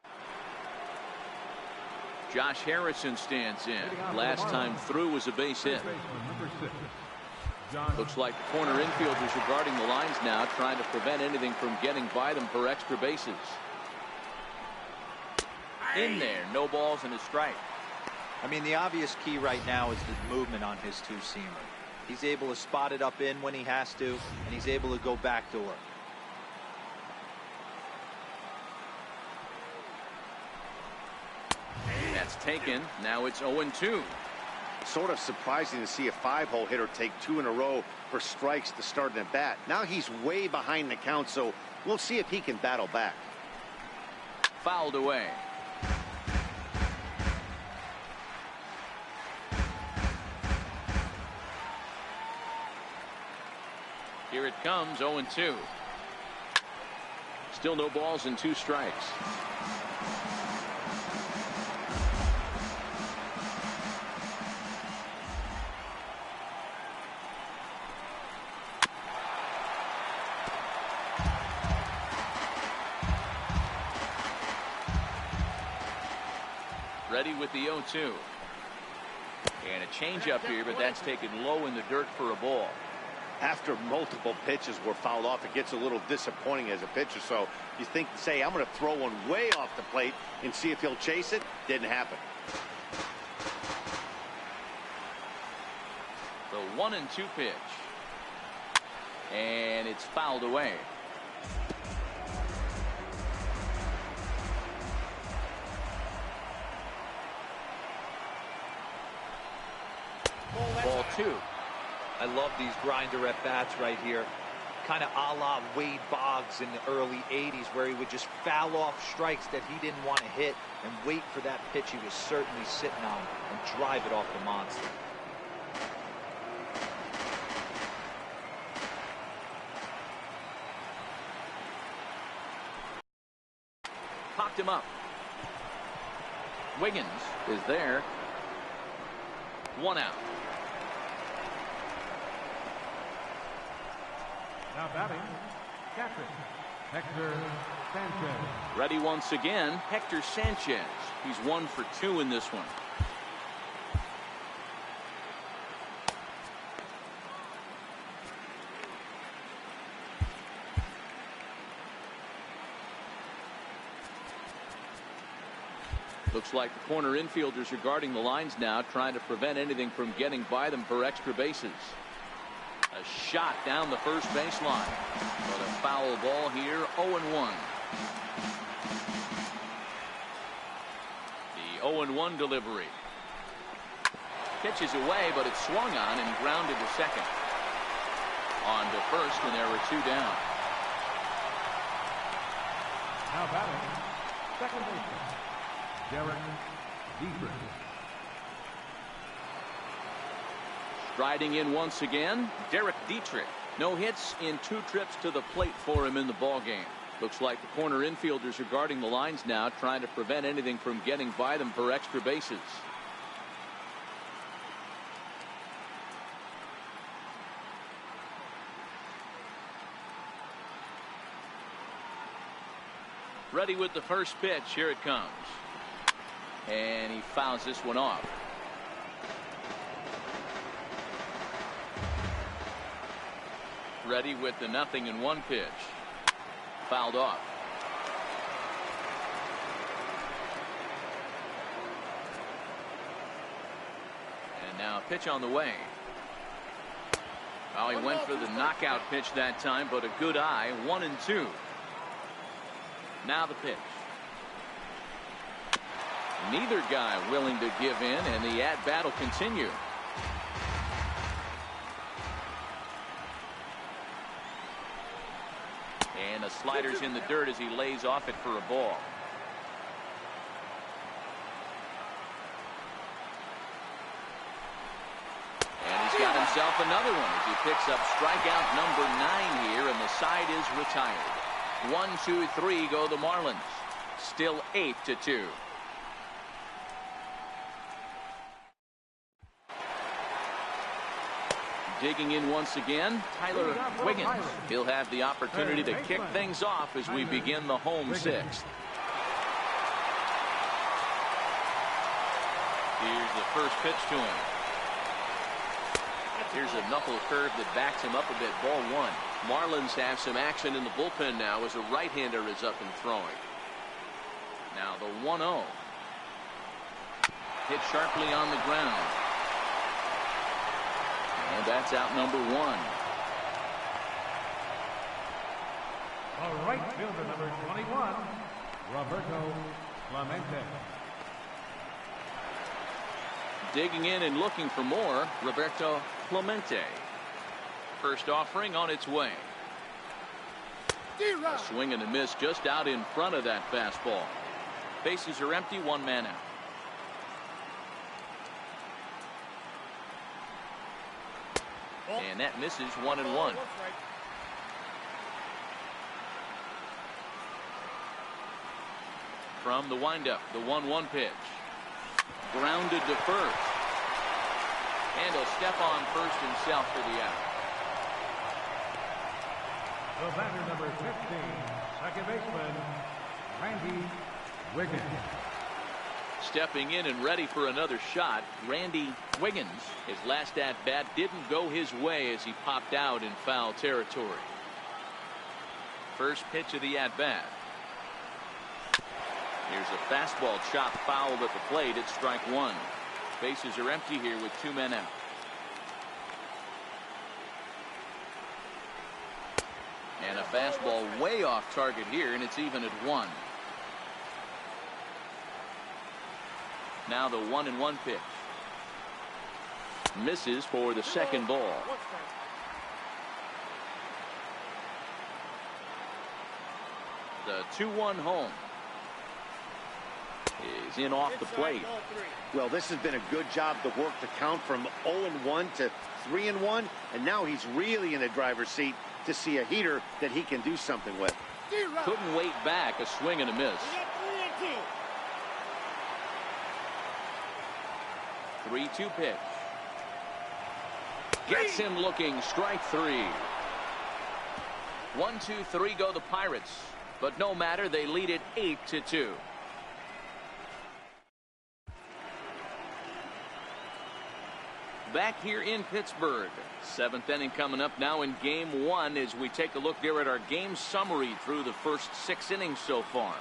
Josh Harrison stands in. Last time through was a base hit. Looks like the corner infielders are guarding the lines now, trying to prevent anything from getting by them for extra bases. In there, no balls and a strike. I mean, the obvious key right now is the movement on his two-seamer. He's able to spot it up in when he has to, and he's able to go backdoor. That's taken. Now it's 0-2. Sort of surprising to see a 5-hole hitter take 2 in a row for strikes to start an at-bat. Now he's way behind the count, so we'll see if he can battle back. Fouled away. Here it comes, 0-2. Still no balls and 2 strikes. Ready with the 0-2. And a changeup here, but that's taken low in the dirt for a ball. After multiple pitches were fouled off, it gets a little disappointing as a pitcher. So you think, say, I'm going to throw one way off the plate and see if he'll chase it. Didn't happen. The 1-2 pitch. And it's fouled away. Ball 2. I love these grinder at bats right here. Kind of a la Wade Boggs in the early 80s, where he would just foul off strikes that he didn't want to hit and wait for that pitch he was certainly sitting on and drive it off the monster. Popped him up. Wiggins is there. 1 out. Now batting, captain, Hector Sanchez. Ready once again, Hector Sanchez. He's 1 for 2 in this one. Looks like the corner infielders are guarding the lines now, trying to prevent anything from getting by them for extra bases. A shot down the first baseline, but a foul ball here. 0-1. The 0-1 delivery. Pitches away, but it's swung on and grounded to second. On to first, and there were 2 down. Now batting, second baseman, Derek Dietrich. Striding in once again, Derek Dietrich. No hits in 2 trips to the plate for him in the ballgame. Looks like the corner infielders are guarding the lines now, trying to prevent anything from getting by them for extra bases. Ready with the first pitch. Here it comes. And he fouls this one off. Ready with the 0-1 pitch. Fouled off. And now a pitch on the way. Oh, he went for the knockout pitch that time, but a good eye. 1-2. Now the pitch. Neither guy willing to give in, and the at-bat will continue. And the slider's in the dirt as he lays off it for a ball. And he's got himself another one as he picks up strikeout number 9 here, and the side is retired. 1, 2, 3 go the Marlins. Still 8-2. Digging in once again, Tyler Wiggins. He'll have the opportunity to kick things off as we begin the home 6th. Here's the first pitch to him. Here's a knuckle curve that backs him up a bit. Ball 1. Marlins have some action in the bullpen now as a right-hander is up and throwing. Now the 1-0. Hit sharply on the ground. And that's out number 1. The right fielder, number 21, Roberto Clemente. Digging in and looking for more, Roberto Clemente. First offering on its way. A swing and a miss just out in front of that fastball. Bases are empty, 1 man out. And that misses 1-1. From the windup, the 1-1 pitch. Grounded to first. And he'll step on first himself for the out. The batter, number 15, second baseman, Randy Wiggins. Stepping in and ready for another shot, Randy Wiggins. His last at-bat didn't go his way as he popped out in foul territory. First pitch of the at-bat. Here's a fastball chopped foul at the plate. It's strike 1. Bases are empty here with 2 men out. And a fastball way off target here, and it's even at 1. Now the 1-1 pitch. Misses for the second ball. The 2-1 home is in off the plate. Well, this has been a good job to work the count from 0-1 to 3-1, and now he's really in the driver's seat to see a heater that he can do something with. Couldn't wait back. A swing and a miss. 3-2 pitch. Gets him looking. Strike 3. 1-2-3 go the Pirates, but no matter, they lead it 8-2. Back here in Pittsburgh. 7th inning coming up now in game 1 as we take a look here at our game summary through the first 6 innings so far.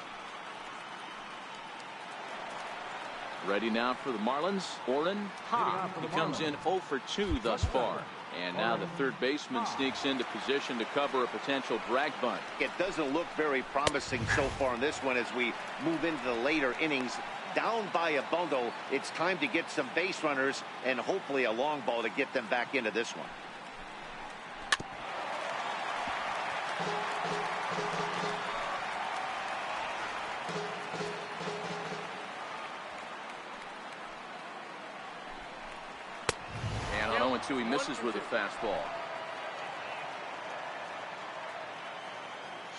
Ready now for the Marlins, Orrin Ha. He comes in 0 for 2 thus far. And now the third baseman sneaks into position to cover a potential drag bunt. It doesn't look very promising so far in this one as we move into the later innings. Down by a bundle, it's time to get some base runners and hopefully a long ball to get them back into this one. And on 0-2, he misses with a fastball.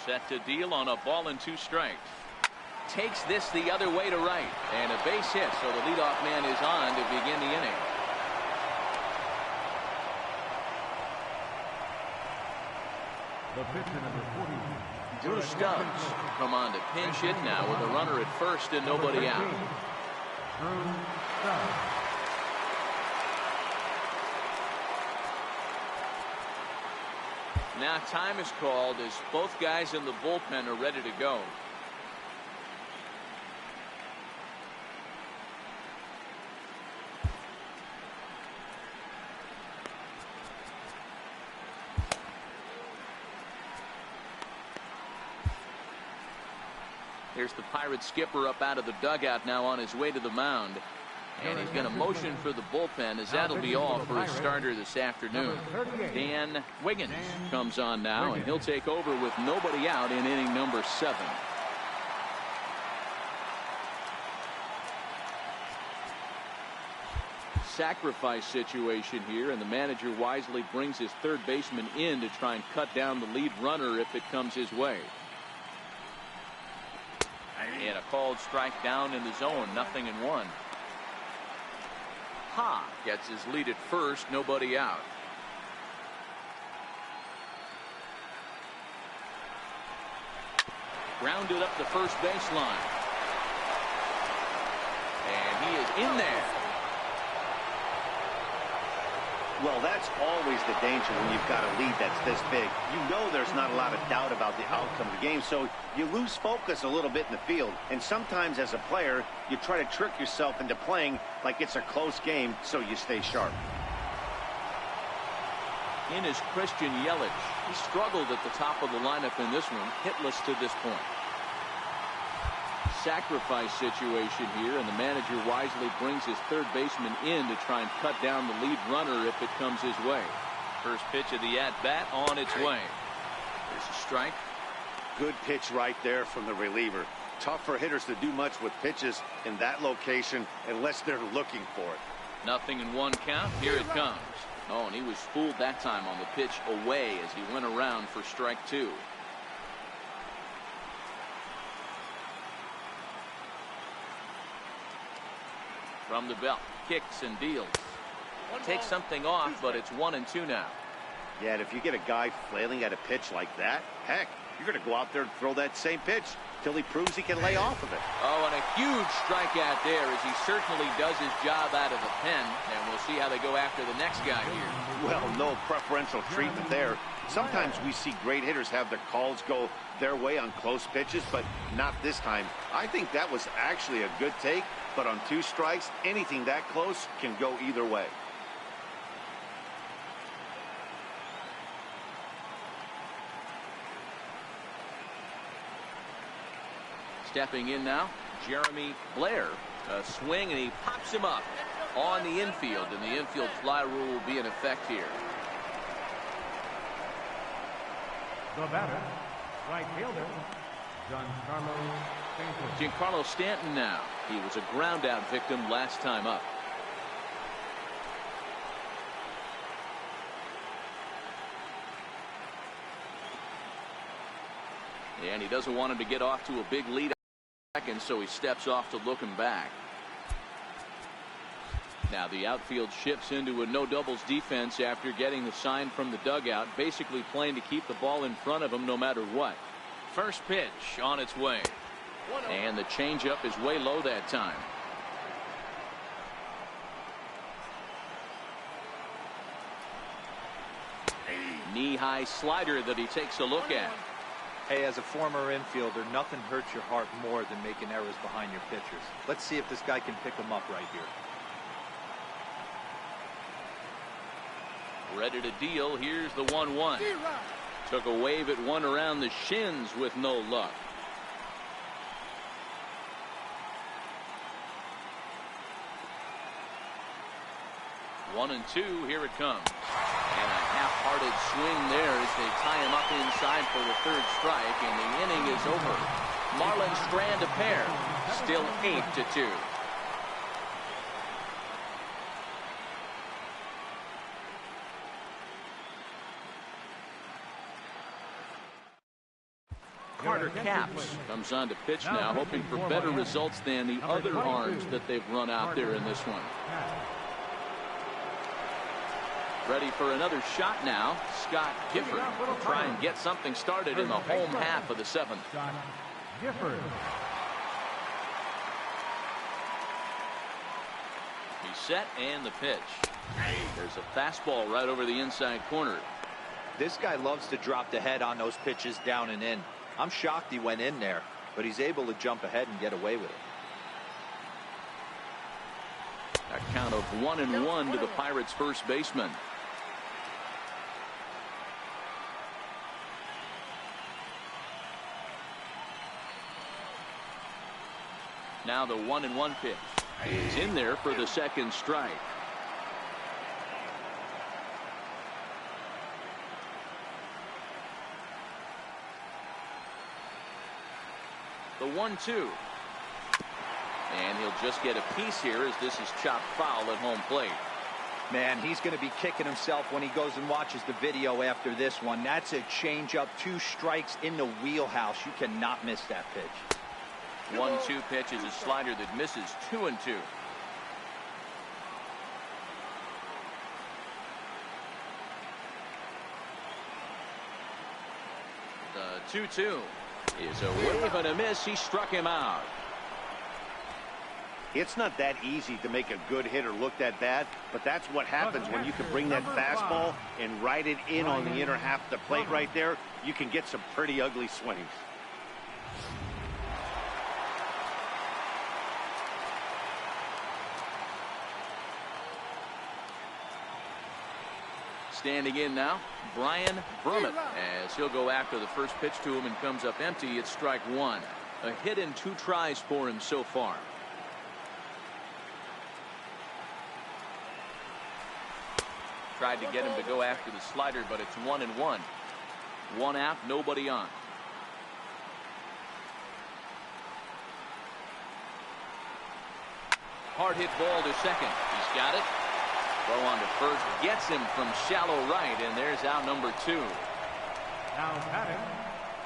Set to deal on a ball and 2 strikes. Takes this the other way to right, and a base hit, so the leadoff man is on to begin the inning. The pitcher, number 40, Drew Stubbs come on to pinch hit now with a runner at first and nobody out. Drew Stubbs. Now time is called as both guys in the bullpen are ready to go. Here's the Pirates skipper up out of the dugout now on his way to the mound. And he's going to motion for the bullpen as that'll be all for his starter this afternoon. Dan Wiggins comes on now, and he'll take over with nobody out in inning number 7. Sacrifice situation here, and the manager wisely brings his third baseman in to try and cut down the lead runner if it comes his way. And a called strike down in the zone, 0-1. Ha gets his lead at first, nobody out. Grounded up the first baseline. And he is in there. Well, that's always the danger when you've got a lead that's this big. You know there's not a lot of doubt about the outcome of the game, so you lose focus a little bit in the field. And sometimes as a player, you try to trick yourself into playing like it's a close game so you stay sharp. In is Christian Yelich. He struggled at the top of the lineup in this one, hitless to this point. Sacrifice situation here, and the manager wisely brings his third baseman in to try and cut down the lead runner if it comes his way. First pitch of the at-bat on its way. There's a strike. Good pitch right there from the reliever. Tough for hitters to do much with pitches in that location unless they're looking for it. Nothing in one count. Here it comes. Oh, and he was fooled that time on the pitch away as he went around for strike two. From the belt, kicks and deals. Takes something off, but it's 1-2 now. Yeah, and if you get a guy flailing at a pitch like that, heck, you're going to go out there and throw that same pitch till he proves he can lay off of it. Oh, and a huge strikeout there as he certainly does his job out of the pen. And we'll see how they go after the next guy here. Well, no preferential treatment there. Sometimes we see great hitters have their calls go their way on close pitches, but not this time. I think that was actually a good take, but on 2 strikes, anything that close can go either way. Stepping in now, Jeremy Blair. A swing, and he pops him up on the infield, and the infield fly rule will be in effect here. The batter, right fielder, Giancarlo Stanton now. He was a ground out victim last time up. And he doesn't want him to get off to a big lead second, so he steps off to look him back. Now the outfield shifts into a no doubles defense after getting the sign from the dugout, basically playing to keep the ball in front of him no matter what. First pitch on its way, and the changeup is way low that time. Knee-high slider that he takes a look at. Hey, as a former infielder, nothing hurts your heart more than making errors behind your pitchers. Let's see if this guy can pick them up right here. Ready to deal. Here's the 1-1. Took a wave at one around the shins with no luck. One and two. Here it comes. And a half-hearted swing there as they tie him up inside for the third strike, and the inning is over. Marlins strand a pair. Still 8-2. Carter Capps comes on to pitch now, hoping for better results than the other arms that they've run out there in this one. Ready for another shot now. Scott Gifford will try and get something started in the home half of the seventh. He's set, and the pitch. There's a fastball right over the inside corner. This guy loves to drop the head on those pitches down and in. I'm shocked he went in there, but he's able to jump ahead and get away with it. A count of 1-1 to the Pirates' first baseman. Now the 1-1 pitch. He's in there for the second strike. The 1-2. And he'll just get a piece here as this is chopped foul at home plate. Man, he's going to be kicking himself when he goes and watches the video after this one. That's a changeup, 2 strikes in the wheelhouse. You cannot miss that pitch. 1-2 pitch is a slider that misses. 2-2. The 2-2 is a wave and a miss. He struck him out. It's not that easy to make a good hitter look that bad, but that's what happens when you can bring that fastball and ride it in on the inner half of the plate right there. You can get some pretty ugly swings. Standing in now, Brian Brummett, as he'll go after the first pitch to him and comes up empty. It's strike one. A hit in 2 tries for him so far. Tried to get him to go after the slider, but it's 1-1. 1 out, nobody on. Hard hit ball to second. He's got it. Throw on to first, gets him from shallow right, and there's out number 2. Now batting,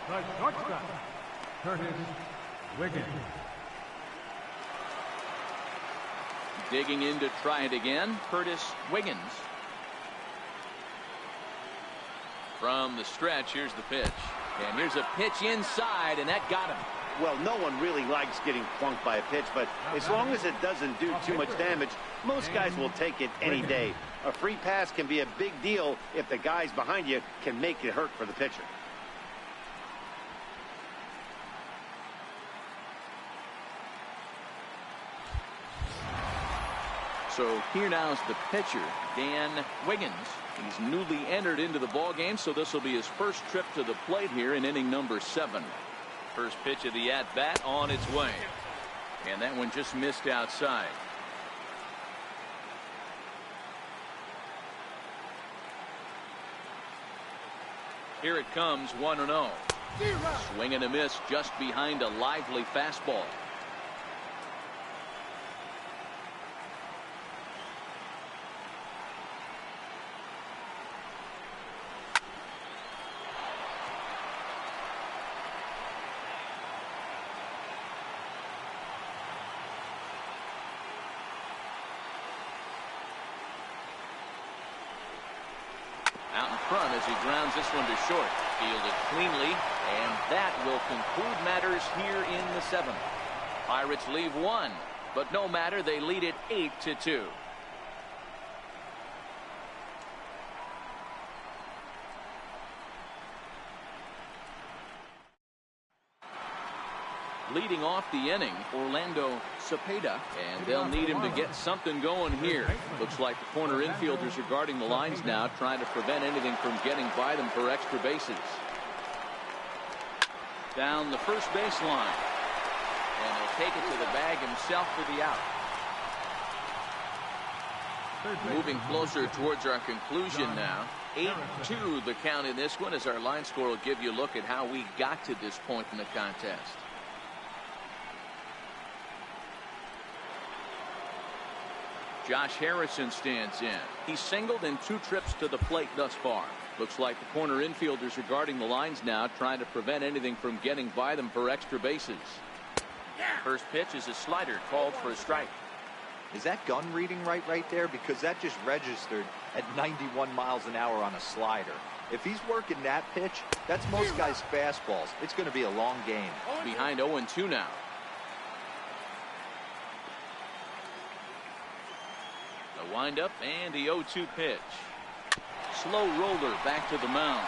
the shortstop, Curtis Wiggins. Digging in to try it again, Curtis Wiggins. From the stretch, here's the pitch. And here's a pitch inside, and that got him. Well, no one really likes getting plunked by a pitch, but as long as it doesn't do too much damage, most guys will take it any day. A free pass can be a big deal if the guys behind you can make it hurt for the pitcher. So here now is the pitcher, Dan Wiggins. He's newly entered into the ball game, so this will be his first trip to the plate here in inning number 7. First pitch of the at-bat on its way. And that one just missed outside. Here it comes, 1-0. Swing and a miss just behind a lively fastball. Out in front as he grounds this one to short. Fielded cleanly, and that will conclude matters here in the 7th. Pirates leave 1, but no matter, they lead it 8-2. Leading off the inning, Orlando Cepeda, and they'll need him to get something going here. Looks like the corner infielders are guarding the lines now, trying to prevent anything from getting by them for extra bases. Down the first base line, and he'll take it to the bag himself for the out. Moving closer towards our conclusion now. 8-2 the count in this one, as our line score will give you a look at how we got to this point in the contest. Josh Harrison stands in. He's singled in 2 trips to the plate thus far. Looks like the corner infielders are guarding the lines now, trying to prevent anything from getting by them for extra bases. First pitch is a slider, called for a strike. Is that gun reading right there? Because that just registered at 91 miles an hour on a slider. If he's working that pitch, that's most guys' fastballs. It's going to be a long game. Behind 0-2 now. The windup and the 0-2 pitch. Slow roller back to the mound.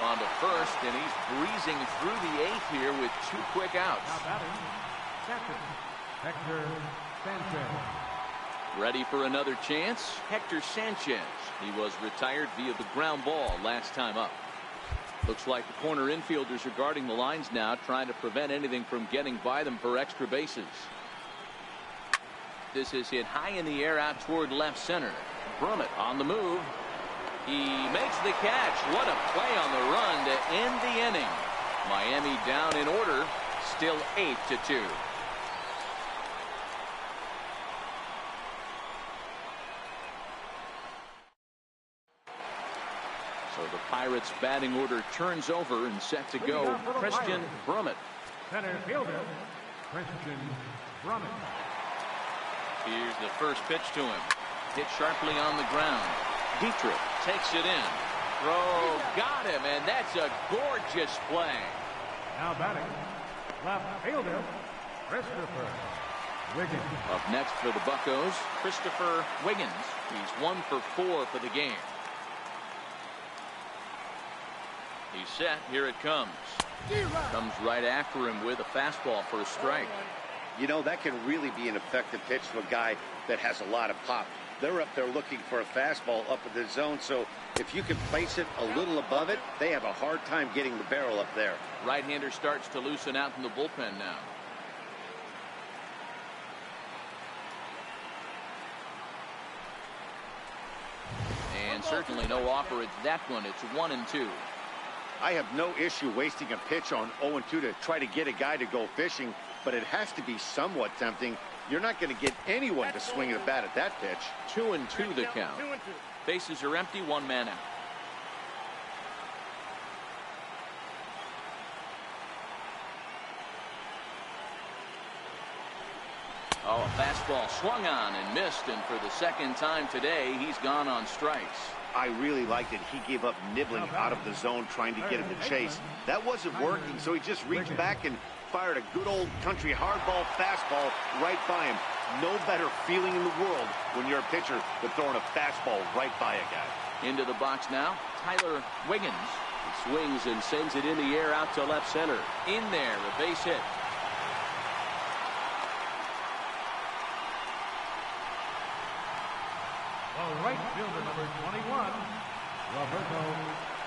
On to first, and he's breezing through the 8th here with 2 quick outs. Now batting, captain Hector Sanchez. Ready for another chance? Hector Sanchez. He was retired via the ground ball last time up. Looks like the corner infielders are guarding the lines now, trying to prevent anything from getting by them for extra bases. This is hit high in the air out toward left center. Brummett on the move. He makes the catch. What a play on the run to end the inning. Miami down in order, still 8-2. So the Pirates batting order turns over, and set to go Christian Brummett. Center fielder, Christian Brummett. Here's the first pitch to him. Hit sharply on the ground. Dietrich takes it in. Throw, got him, and that's a gorgeous play. Now batting, left fielder, Christopher Wiggins. Up next for the Buccos, Christopher Wiggins. He's 1 for 4 for the game. He's set. Here it comes. Comes right after him with a fastball for a strike. You know, that can really be an effective pitch to a guy that has a lot of pop. They're up there looking for a fastball up in the zone, so if you can place it a little above it, they have a hard time getting the barrel up there. Right-hander starts to loosen out in the bullpen now. And certainly no offer at that one. It's 1-2. I have no issue wasting a pitch on 0-2 to try to get a guy to go fishing, but it has to be somewhat tempting. You're not going to get anyone to swing at a bat at that pitch. 2-2 the count. Bases are empty, 1 man out. Oh, a fastball swung on and missed, and for the second time today, he's gone on strikes. I really liked it. He gave up nibbling out of the zone trying to get him to chase. That wasn't working, so he just reached back and fired a good old country hardball fastball right by him. No better feeling in the world when you're a pitcher than throwing a fastball right by a guy. Into the box now, Tyler Wiggins. He swings and sends it in the air out to left center. In there, a base hit. The right fielder, number 21, Roberto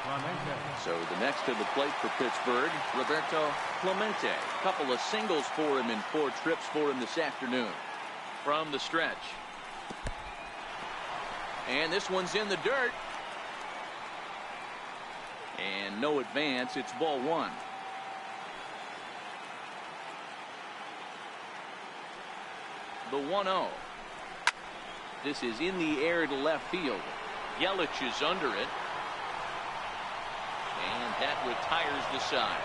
Clemente. So the next to the plate for Pittsburgh, Roberto Clemente. A couple of singles for him and 4 trips for him this afternoon. From the stretch. And this one's in the dirt. And no advance. It's ball 1. The 1-0. This is in the air to left field. Yelich is under it. And that retires the side.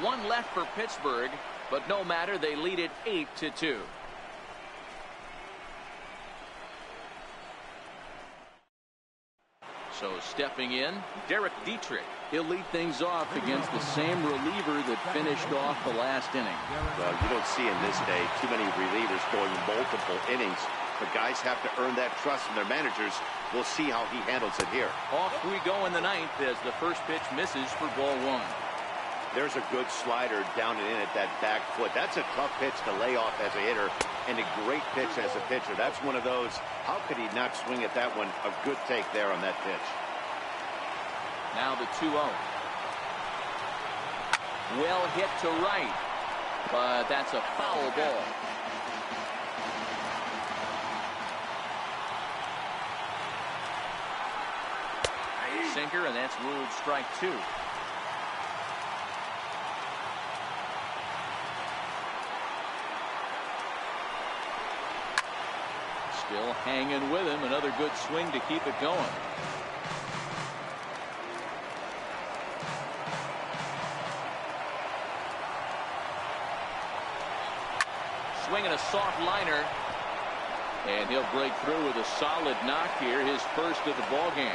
1 left for Pittsburgh, but no matter, they lead it 8-2. So stepping in, Derek Dietrich. He'll lead things off against the same reliever that finished off the last inning. Well, you don't see in this day too many relievers going multiple innings. But guys have to earn that trust from their managers. We'll see how he handles it here. Off we go in the 9th as the first pitch misses for ball 1. There's a good slider down and in at that back foot. That's a tough pitch to lay off as a hitter, and a great pitch as a pitcher. That's one of those, how could he not swing at that one? A good take there on that pitch. Now the 2-0. Well hit to right, but that's a foul ball. Sinker, and that's ruled strike 2. Still hanging with him. Another good swing to keep it going. Swinging a soft liner. And he'll break through with a solid knock here. His first of the ball game.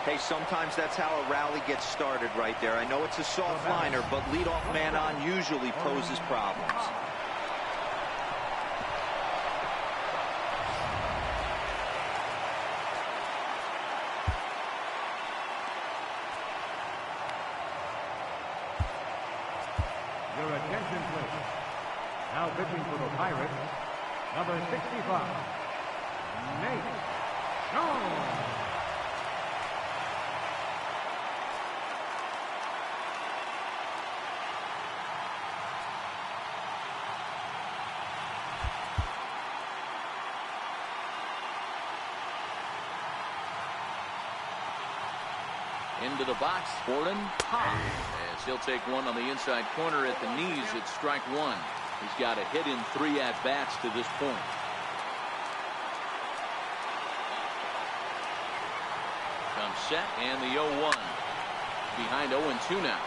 Hey, sometimes that's how a rally gets started right there. I know it's a soft liner, but leadoff man on usually poses problems. Your attention, please. Now pitching for the Pirates, number 65, Nate Jones. Into the box, Gordon Hahn, as he'll take one on the inside corner at the knees. It's strike 1. He's got a hit in 3 at-bats to this point. Comes set, and the 0-1. Behind 0-2 now.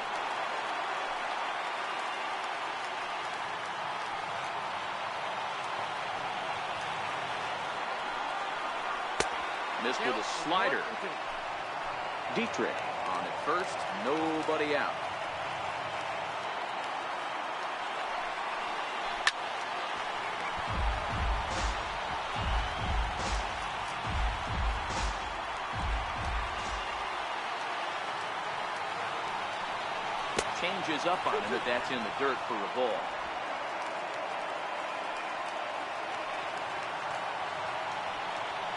Missed with a slider. Dietrich on at first, nobody out. changes up on him, but that's in the dirt for a ball.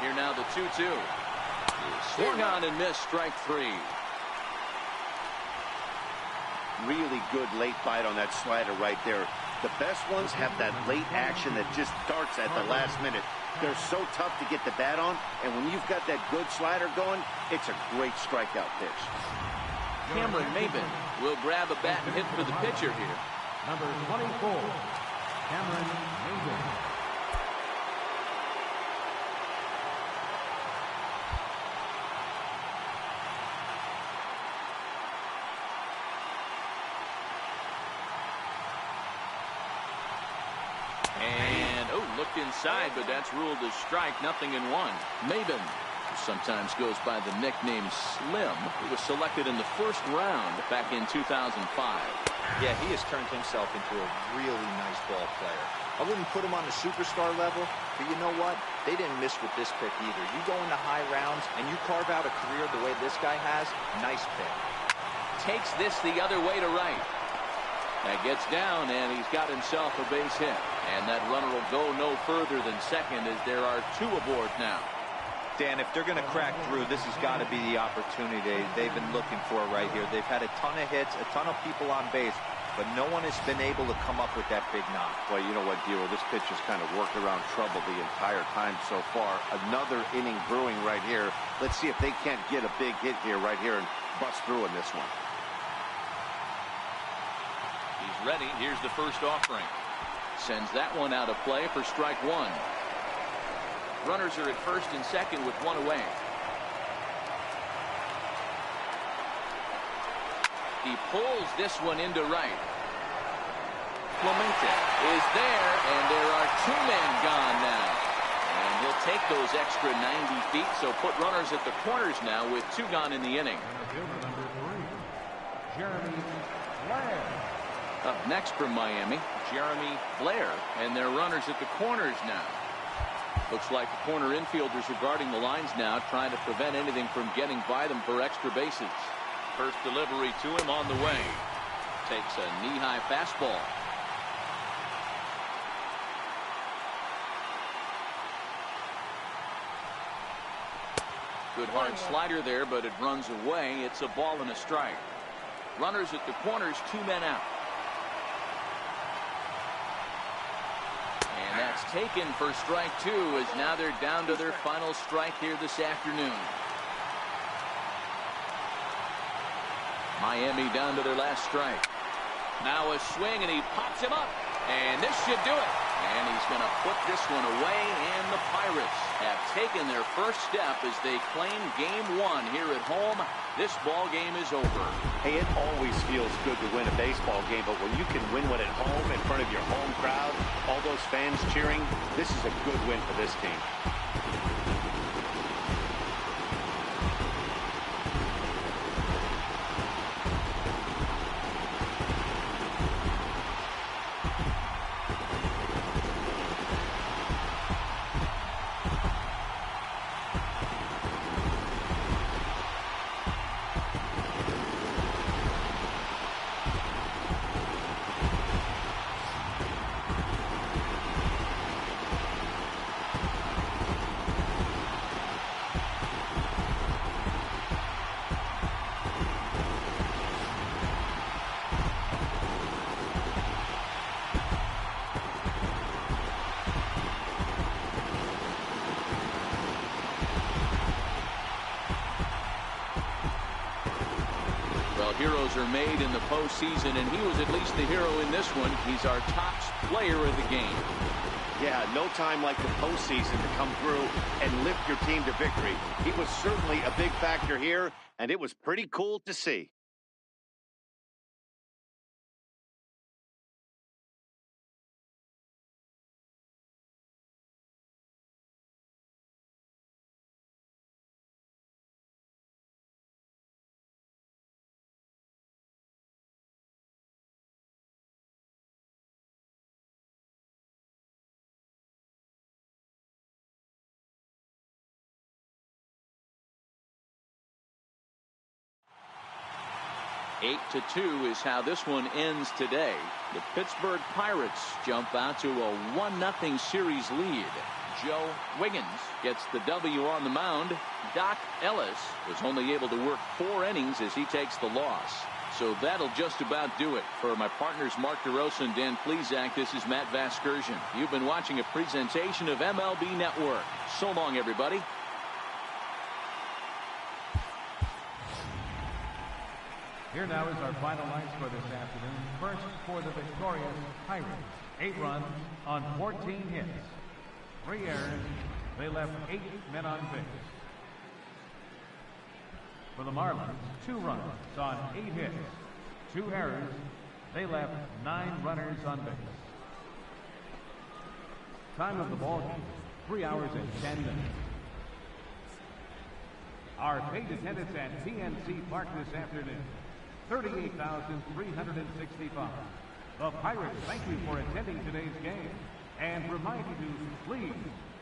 Here now the 2-2. Swung on and missed, strike 3. Really good late bite on that slider right there. The best ones have that late action that just darts at the last minute. They're so tough to get the bat on, and when you've got that good slider going, it's a great strikeout pitch. Cameron Maben will grab a bat and hit for the pitcher here. Number 24, Cameron Maben. And, looked inside, but that's ruled as strike, 0-1. Maben, who sometimes goes by the nickname Slim, he was selected in the first round back in 2005. Yeah, he has turned himself into a really nice ball player. I wouldn't put him on the superstar level, but you know what? They didn't miss with this pick either. You go into high rounds and you carve out a career the way this guy has, nice pick. Takes this the other way to right. That gets down, and he's got himself a base hit. And that runner will go no further than second, as there are 2 aboard now. Dan, if they're going to crack through, this has got to be the opportunity they've been looking for right here. They've had a ton of hits, a ton of people on base, but no one has been able to come up with that big knock. Well, you know what, Dero, this pitch has kind of worked around trouble the entire time so far. Another inning brewing right here. Let's see if they can't get a big hit here right here and bust through in this one. He's ready. Here's the first offering. Sends that one out of play for strike 1. Runners are at first and second with 1 away. He pulls this one into right. Clemente is there, and there are 2 men gone now. And he'll take those extra 90 feet, so put runners at the corners now with 2 gone in the inning. Number 3, Jeremy Blair. Up next from Miami, Jeremy Blair, and their runners at the corners now. Looks like the corner infielders are guarding the lines now, trying to prevent anything from getting by them for extra bases. First delivery to him on the way. Takes a knee-high fastball. Good hard slider there, but it runs away. It's a ball and a strike. Runners at the corners, 2 men out. And that's taken for strike 2, as now they're down to their final strike here this afternoon. Miami down to their last strike. Now a swing, and he pops him up. And this should do it. And he's going to put this one away, and the Pirates have taken their first step as they claim Game 1 here at home. This ball game is over. Hey, it always feels good to win a baseball game, but when you can win one at home in front of your home crowd, all those fans cheering, this is a good win for this team. Heroes are made in the postseason, and he was at least the hero in this one. He's our top player of the game. Yeah, no time like the postseason to come through and lift your team to victory. He was certainly a big factor here, and it was pretty cool to see. 8-2 is how this one ends today. The Pittsburgh Pirates jump out to a 1-0 series lead. Joe Wiggins gets the W on the mound. Doc Ellis was only able to work 4 innings as he takes the loss. So that'll just about do it. For my partners Mark DeRosa and Dan Plezak, this is Matt Vasgersian. You've been watching a presentation of MLB Network. So long, everybody. Here now is our final lines for this afternoon. First, for the victorious Pirates, 8 runs on 14 hits. 3 errors. They left 8 men on base. For the Marlins, 2 runs on 8 hits. 2 errors. They left 9 runners on base. Time of the ball game, 3 hours and 10 minutes. Our paid attendance at PNC Park this afternoon, 38,365. The Pirates thank you for attending today's game and remind you to please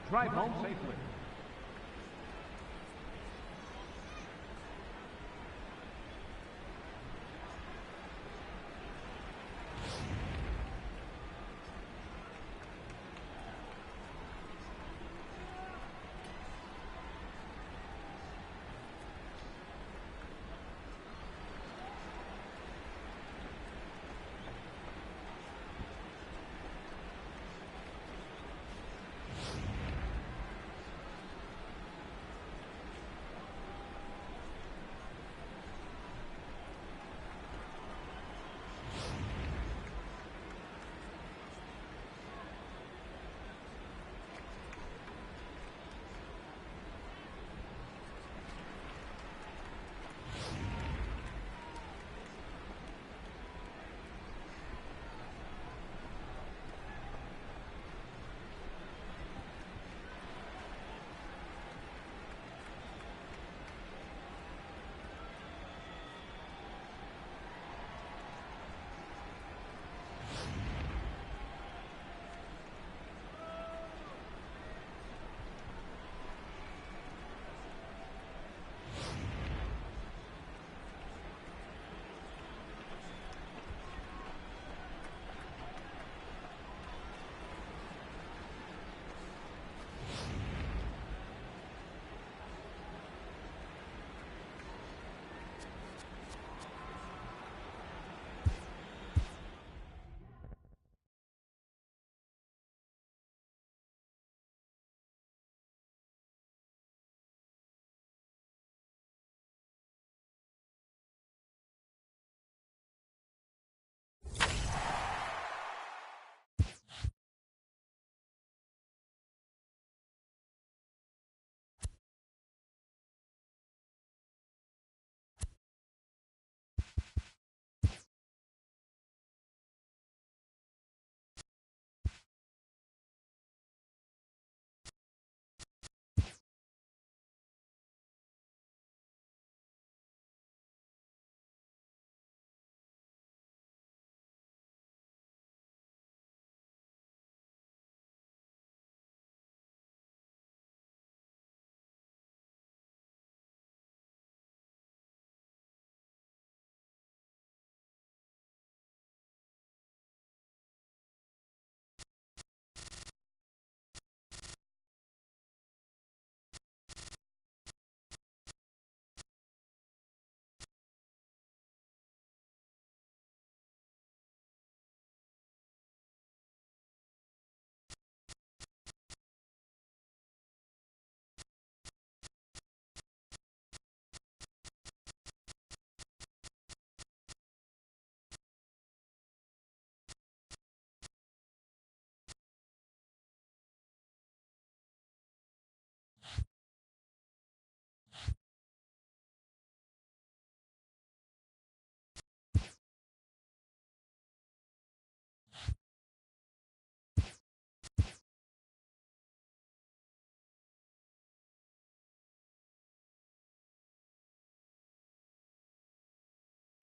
drive home safely.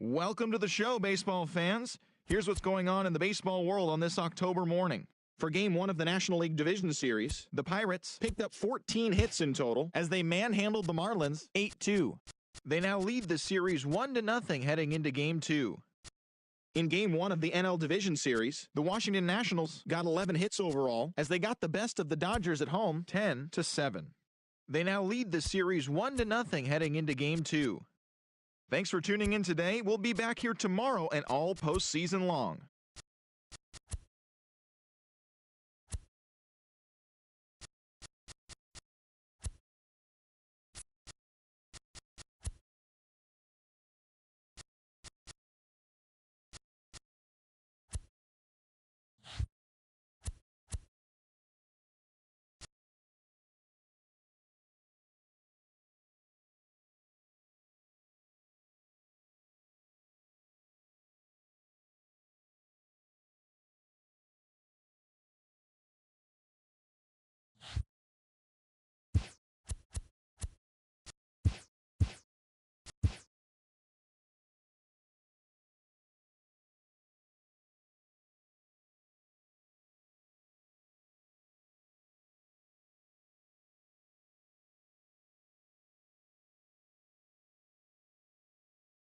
Welcome to the show, baseball fans. Here's what's going on in the baseball world on this October morning. For Game 1 of the National League Division Series, the Pirates picked up 14 hits in total as they manhandled the Marlins 8-2. They now lead the series 1-0 heading into Game 2. In Game 1 of the NL Division Series, the Washington Nationals got 11 hits overall as they got the best of the Dodgers at home 10-7. They now lead the series 1-0 heading into Game 2. Thanks for tuning in today. We'll be back here tomorrow and all postseason long.